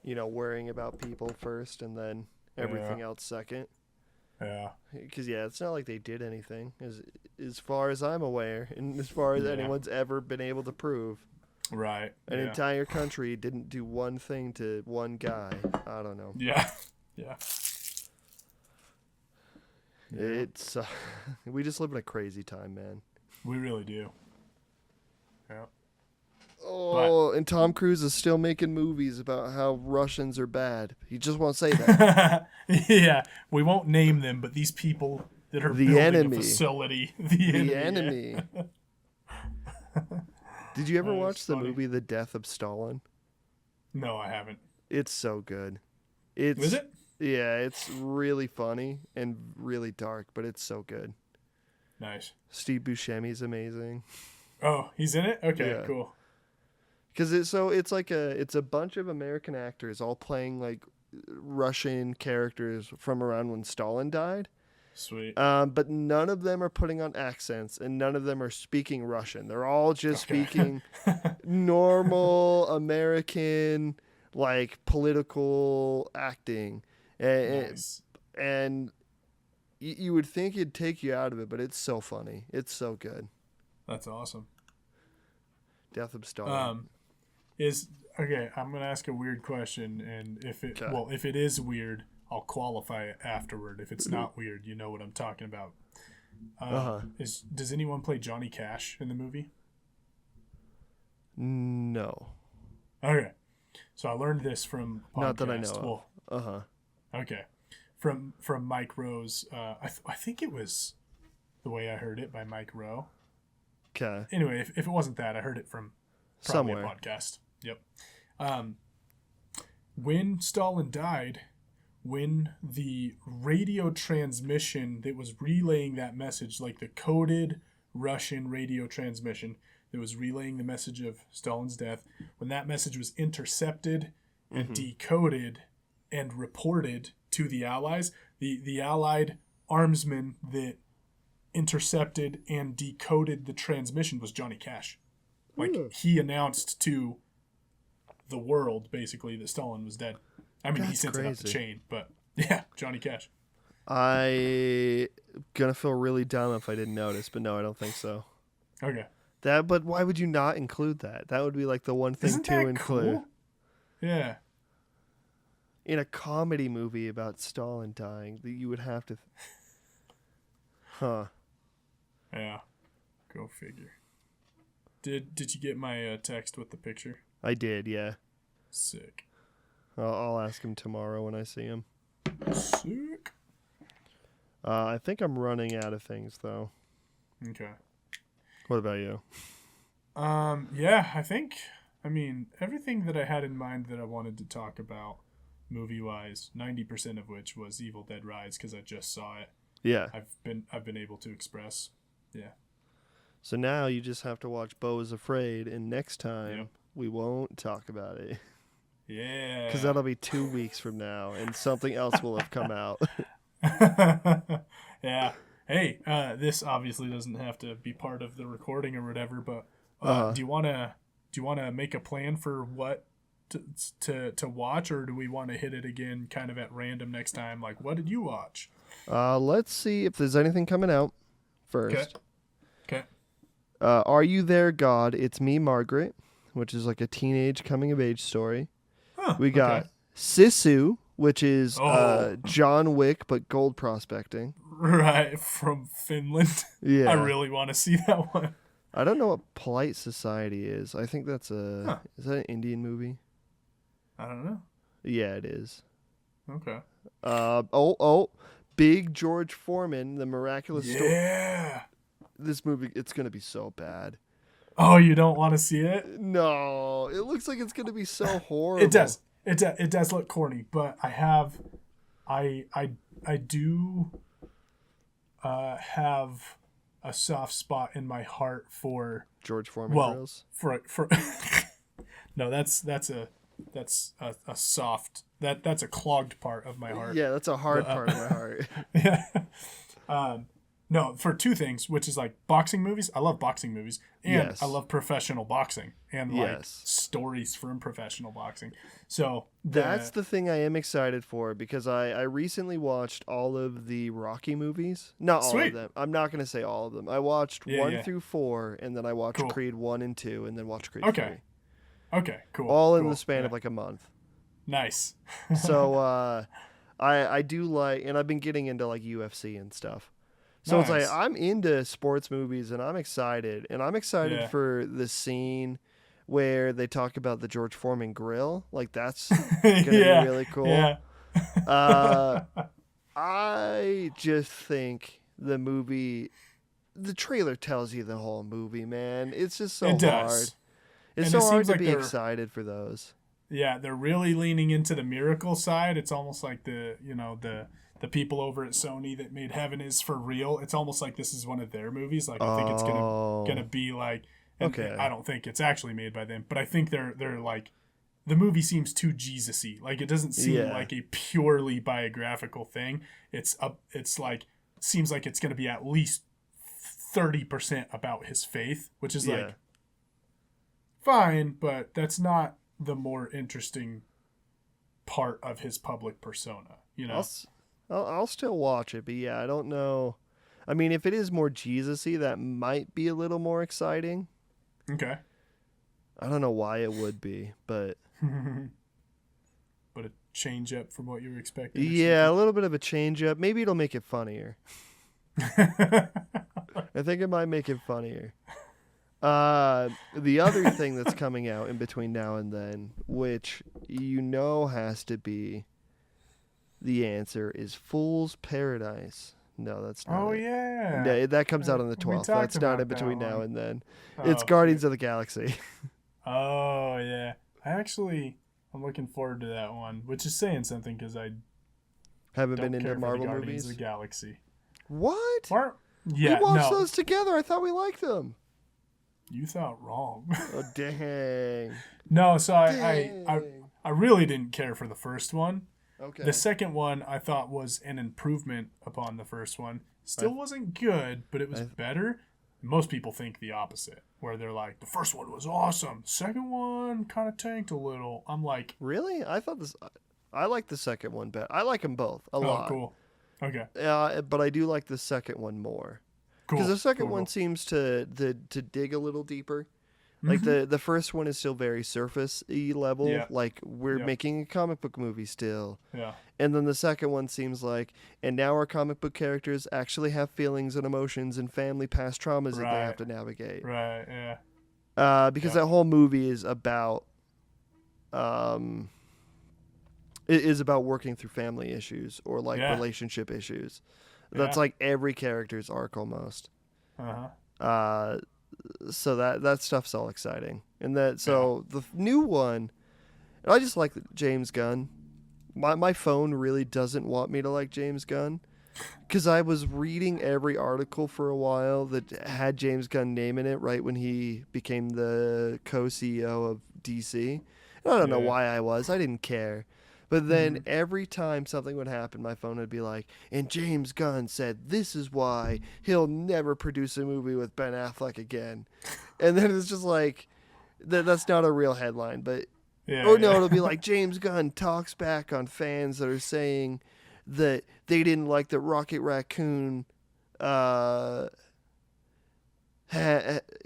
worrying about people first and then everything else second. Yeah. Because, it's not like they did anything, as far as I'm aware, and as far as anyone's ever been able to prove. Right. An entire country didn't do one thing to one guy. I don't know. Yeah. Yeah. It's we just live in a crazy time, man. We really do. Yeah. Oh, and Tom Cruise is still making movies about how Russians are bad. He just won't say that. Yeah, we won't name them, but these people that are The building enemy. a facility, The enemy. enemy. Did you ever That is watch the funny. movie The Death of Stalin? No, I haven't. It's so good. Is it? Yeah, it's really funny and really dark, but it's so good. Nice. Steve Buscemi's amazing. Oh, he's in it? Okay, Yeah. cool. Because it's a bunch of American actors all playing like Russian characters from around when Stalin died. Sweet. But none of them are putting on accents, and none of them are speaking Russian. They're all just speaking normal American, like political acting, Nice. and you would think it'd take you out of it, but it's so funny. It's so good. That's awesome. Death of Stalin. I'm gonna ask a weird question, and if it is weird, I'll qualify it afterward. If it's not weird, you know what I'm talking about. Does anyone play Johnny Cash in the movie? No, Okay, so I learned this from a podcast. not that I know of. Well, okay, from Mike Rowe's. I think it was The Way I Heard It by Mike Rowe. Okay. Anyway, if it wasn't that, I heard it from probably Somewhere. a podcast. Yep. When Stalin died, when the radio transmission that was relaying that message, like the coded Russian radio transmission that was relaying the message of Stalin's death, when that message was intercepted and decoded and reported to the Allies, the Allied armsman that intercepted and decoded the transmission was Johnny Cash. Like, he announced to the world, basically, that Stalin was dead. I mean, he That's sent it up the crazy. chain, but yeah, Johnny Cash. I gonna feel really dumb if I didn't notice, but no, I don't think so. Okay. But why would you not include that? That would be like the one thing Isn't to that include cool? Yeah. in a comedy movie about Stalin dying. That you would have to. Huh. Yeah. Go figure. Did you get my text with the picture? I did, yeah. Sick. I'll ask him tomorrow when I see him. Sick. I think I'm running out of things though. Okay. What about you? Yeah, I mean, everything that I had in mind that I wanted to talk about movie-wise, 90% of which was Evil Dead Rise because I just saw it. Yeah. I've been able to express. Yeah. So now you just have to watch Beau is Afraid, and next time Yep. we won't talk about it. Yeah. Because that'll be 2 weeks from now, and something else will have come out. Yeah. Hey, this obviously doesn't have to be part of the recording or whatever, but do you wanna make a plan for what to watch, or do we want to hit it again kind of at random next time? Like, what did you watch? Let's see if there's anything coming out first. Okay. Are You There, God? It's Me, Margaret, which is like a teenage coming of age story. Huh, We got okay. Sisu, which is Oh. John Wick but gold prospecting. Right, from Finland. Yeah. I really want to see that one. I don't know what Polite Society is. I think that's is that an Indian movie? I don't know. Yeah, it is. Okay. Big George Foreman, The Miraculous Story. Yeah. This movie, it's gonna be so bad. Oh, you don't want to see it? No, it looks like it's gonna be so horrible. It does. It does look corny, but I do have a soft spot in my heart for George Foreman girls. for no, that's a soft that's a clogged part of my heart. Yeah, that's a hard part of my heart. Yeah. No, for two things, which is like boxing movies. I love boxing movies, and Yes. I love professional boxing and like Yes. stories from professional boxing. So That's the thing I am excited for because I recently watched all of the Rocky movies. Not all Sweet. of them. I'm not going to say all of them. I watched Yeah, 1 yeah. through 4, and then I watched Cool. Creed 1 and 2, and then watched Creed Okay. 3. Okay, cool. All in cool. the span Yeah. of like a month. Nice. So I do like, and I've been getting into like UFC and stuff. So it's Nice. like I'm into sports movies, and I'm excited. And I'm excited Yeah. for the scene where they talk about the George Foreman grill. Like that's gonna be really cool. Yeah. I just think the trailer tells you the whole movie, man. It's just so It hard. does. It's And so it hard seems to like be they're- excited for those. Yeah, they're really leaning into the miracle side. It's almost like the people over at Sony that made Heaven is for real. It's almost like this is one of their movies. Like I think it's gonna be like. And Okay. I don't think it's actually made by them, but I think they're like, the movie seems too Jesus-y. Like it doesn't seem like a purely biographical thing. It's like seems like it's gonna be at least 30% about his faith, which is like fine, but that's not the more interesting part of his public persona, you know? I'll still watch it, but yeah, I don't know. I mean, if it is more Jesus-y, that might be a little more exciting. Okay. I don't know why it would be, but But a change up from what you were expecting. yeah, a little bit of a change up. Maybe it'll make it funnier. I think it might make it funnier. The other thing that's coming out in between now and then, which has to be the answer, is Fool's Paradise. No, that's not. Oh it. yeah. No, that comes out on the We 12th. talked That's not about in between that now one. and then. Oh, It's Guardians of the Galaxy. Oh yeah. I'm looking forward to that one, which is saying something because I Haven't don't been care into for Marvel the Guardians movies. of the Galaxy. What? Yeah, we watched no. those together. I thought we liked them. You thought wrong. Oh dang. No, so Dang. I really didn't care for the first one. Okay. The second one I thought was an improvement upon the first one. Still wasn't good, but it was better. Most people think the opposite, where they're like, the first one was awesome. Second one kind of tanked a little. I'm like, Really? I like the second one better. I like them both a lot. oh, cool. Okay. But I do like the second one more. Cool. Because the second Cool, one cool. seems to dig a little deeper. Like the first one is still very surface-y level. Yeah. Like we're Yeah. making a comic book movie still. Yeah. And then the second one seems like, and now our comic book characters actually have feelings and emotions and family past traumas that they have to navigate. Right, yeah. Because that whole movie is about, it is about working through family issues or like relationship issues. That's like every character's arc almost. Uh-huh. So that stuff's all exciting. And the new one, and I just like James Gunn. My phone really doesn't want me to like James Gunn, because I was reading every article for a while that had James Gunn name in it right when he became the co-CEO of DC. And I don't know why I didn't care. But then every time something would happen, my phone would be like, and James Gunn said this is why he'll never produce a movie with Ben Affleck again. And then it's just like, that's not a real headline, but it'll be like James Gunn talks back on fans that are saying that they didn't like that Rocket Raccoon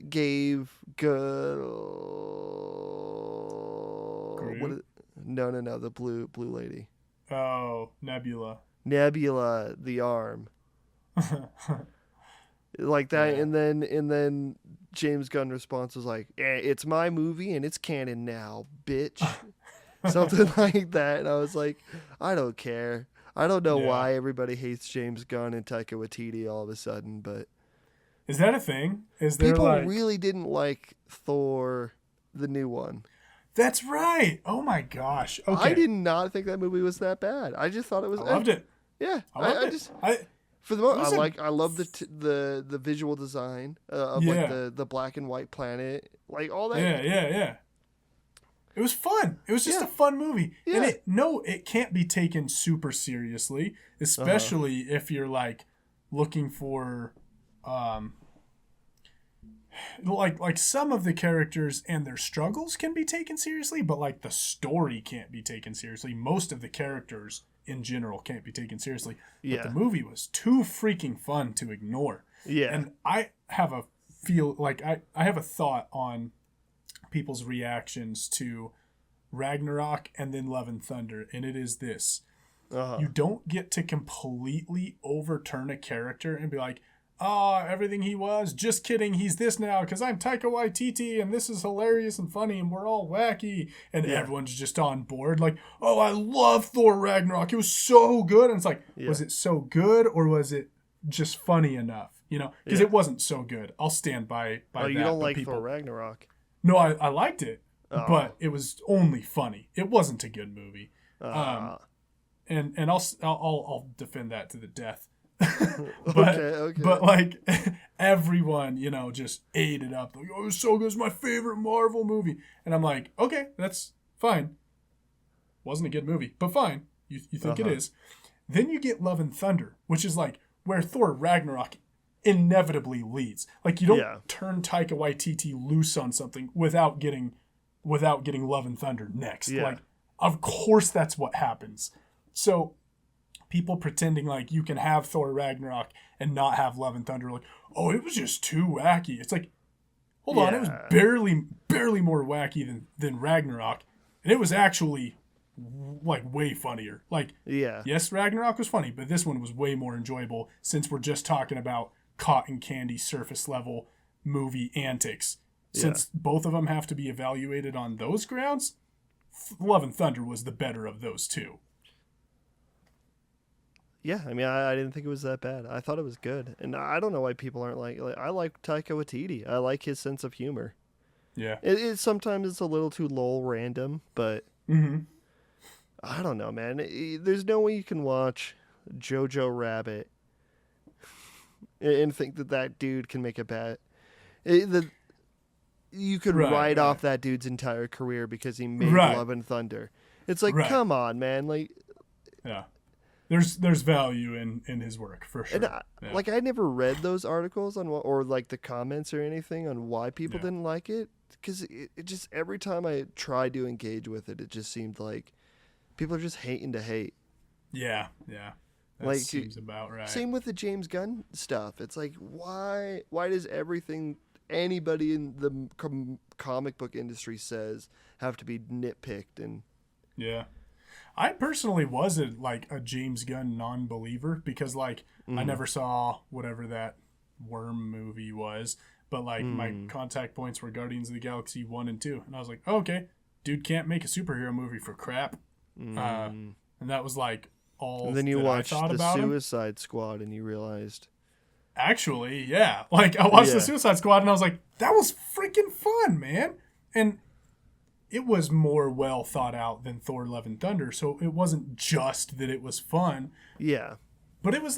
gave the blue lady. Oh, Nebula the arm. Like that, and then James Gunn response was like, it's my movie and it's canon now, bitch. Something like that. And I was like, I don't care. I don't know why everybody hates James Gunn and Taika Waititi all of a sudden, but is that a thing? Is there people like... really didn't like Thor, the new one. That's right. Oh my gosh. Okay. I did not think that movie was that bad. I just thought it was. I loved it. Yeah, I loved it. For the most, I love the visual design of like the black and white planet, like all that. Yeah. It was fun. It was just a fun movie, and it can't be taken super seriously, especially if you're like looking for, like some of the characters and their struggles can be taken seriously, but like the story can't be taken seriously. Most of the characters in general can't be taken seriously. But the movie was too freaking fun to ignore. Yeah. And I have a I have a thought on people's reactions to Ragnarok and then Love and Thunder, and it is this. You don't get to completely overturn a character and be like, everything he was. Just kidding. He's this now because I'm Taika Waititi and this is hilarious and funny and we're all wacky. And everyone's just on board. Like, oh, I love Thor Ragnarok. It was so good. And it's like, was it so good or was it just funny enough? You know, because it wasn't so good. I'll stand by that. Oh, you don't like Thor Ragnarok? No, I liked it, but it was only funny. It wasn't a good movie. And I'll defend that to the death. But like everyone, you know, just ate it up. Like, oh, it was so good. It's my favorite Marvel movie. And I'm like, okay, that's fine. Wasn't a good movie, but fine. You think it is. Then you get Love and Thunder, which is like where Thor Ragnarok inevitably leads. Like you don't turn Taika Waititi loose on something without getting Love and Thunder next. Yeah. Like, of course that's what happens. So people pretending like you can have Thor Ragnarok and not have Love and Thunder, like, oh, it was just too wacky. It's like, hold on, it was barely more wacky than Ragnarok, and it was actually like way funnier. Like, yes, Ragnarok was funny, but this one was way more enjoyable since we're just talking about cotton candy surface level movie antics. Since both of them have to be evaluated on those grounds, Love and Thunder was the better of those two. Yeah, I mean, I didn't think it was that bad. I thought it was good. And I don't know why people aren't like I like Taika Waititi. I like his sense of humor. Yeah. It sometimes it's a little too lol random, but I don't know, man. There's no way you can watch Jojo Rabbit and think that dude can make a bad... You could write off that dude's entire career because he made Love and Thunder. It's like, come on, man. Like, yeah. There's value in his work for sure. And like I never read those articles on or like the comments or anything on why people didn't like it, because it just every time I tried to engage with it, it just seemed like people are just hating to hate. Yeah. That like, seems about right. Same with the James Gunn stuff. It's like why does everything anybody in the comic book industry says have to be nitpicked and I personally was a James Gunn non-believer because like I never saw whatever that worm movie was, but like my contact points were Guardians of the Galaxy 1 and 2, and I was like, oh, okay, dude can't make a superhero movie for crap, and that was like all. And then you watched the Suicide Squad, and you realized, actually, like I watched the Suicide Squad, and I was like, that was freaking fun, man, and it was more well thought out than Thor: Love and Thunder, so it wasn't just that it was fun. Yeah. But it was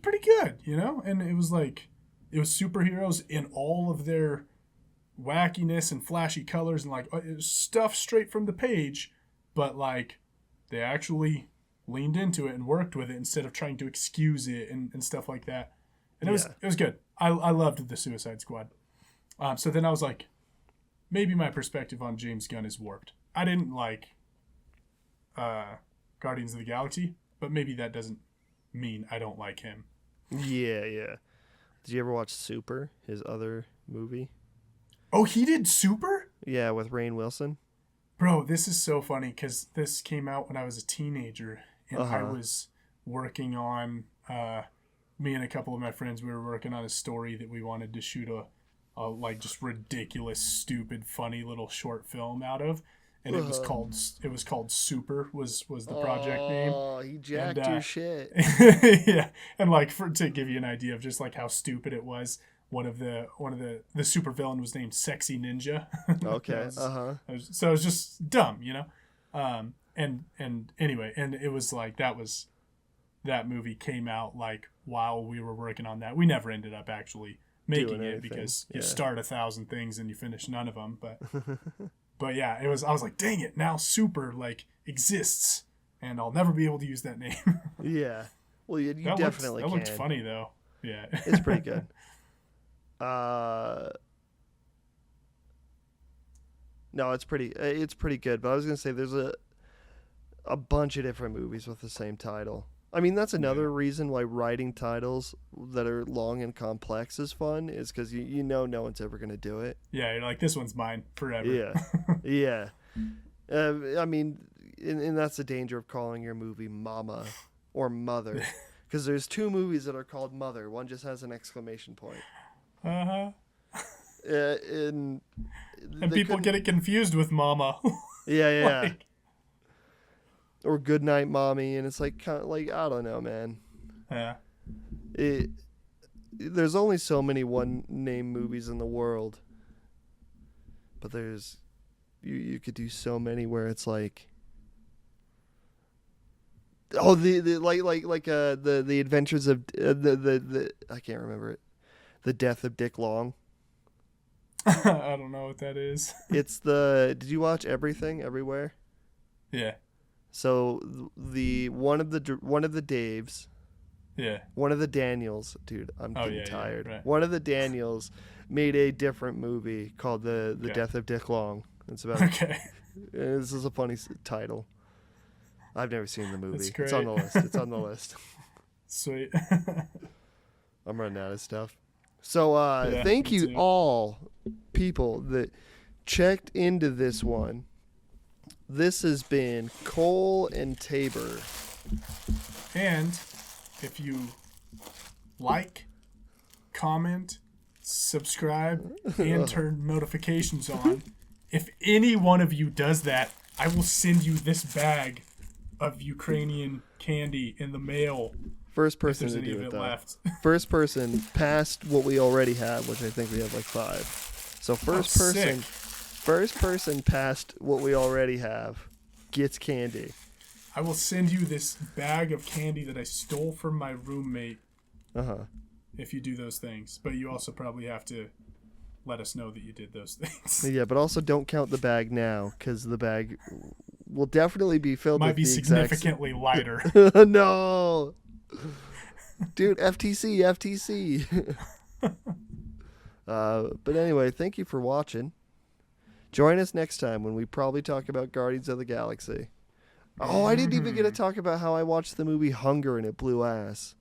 pretty good, you know? And it was superheroes in all of their wackiness and flashy colors and it was stuff straight from the page, but like they actually leaned into it and worked with it instead of trying to excuse it and stuff like that. And it was good. I loved the Suicide Squad. So then I was like, maybe my perspective on James Gunn is warped. I didn't like Guardians of the Galaxy, but maybe that doesn't mean I don't like him. Yeah. Did you ever watch Super, his other movie? Oh, he did Super? Yeah, with Rainn Wilson. Bro, this is so funny because this came out when I was a teenager, and I was working on, me and a couple of my friends, we were working on a story that we wanted to shoot a just ridiculous, stupid, funny little short film out of, and it was called Super was the project name. Oh, he jacked your shit. Yeah, and like to give you an idea of just like how stupid it was, one of the super villain was named Sexy Ninja. Okay. So it was just dumb, you know. And anyway, and it was like that movie came out like while we were working on that. We never ended up actually making it because you start 1,000 things and you finish none of them, but yeah, I was like, dang it, now Super like exists and I'll never be able to use that name. Yeah, well, you definitely can. That looked funny though. Yeah. It's pretty good. No, it's pretty good, but I was gonna say there's a bunch of different movies with the same title. I mean, that's another reason why writing titles that are long and complex is fun, is because you know no one's ever going to do it. Yeah, you're like, this one's mine forever. Yeah. I mean, and that's the danger of calling your movie Mama or Mother, Because there's 2 movies that are called Mother. One just has an exclamation point. Uh-huh. And people get it confused with Mama. Yeah. Like, or Good Night Mommy, and it's like, kind of like, I don't know, man. yeah. There's only so many one-name movies in the world. But there's... You could do so many where it's like... Oh, the Adventures of the I can't remember it. The Death of Dick Long. I don't know what that is. It's the. Did you watch Everything Everywhere? Yeah. So one of the Daves. Yeah. One of the Daniels, dude. I'm getting tired. Yeah, right. One of the Daniels made a different movie called the Death of Dick Long. It's about. Okay. This is a funny title. I've never seen the movie. That's great. It's on the list. It's on the list. Sweet. I'm running out of stuff. So thank you too. all people that checked into this one. This has been Cole and Tabor. And if you like, comment, subscribe, and turn notifications on, if any one of you does that, I will send you this bag of Ukrainian candy in the mail. First person if to there's any do of it, it though. left. First person past what we already have, which I think we have like 5. So first person past what we already have gets candy. I will send you this bag of candy that I stole from my roommate. If you do those things, but you also probably have to let us know that you did those things. Yeah, but also don't count the bag now, because the bag will definitely be filled. Might with be the significantly lighter. No, dude, FTC. But anyway, thank you for watching. Join us next time when we probably talk about Guardians of the Galaxy. Oh, I didn't even get to talk about how I watched the movie Hunger and it blew ass.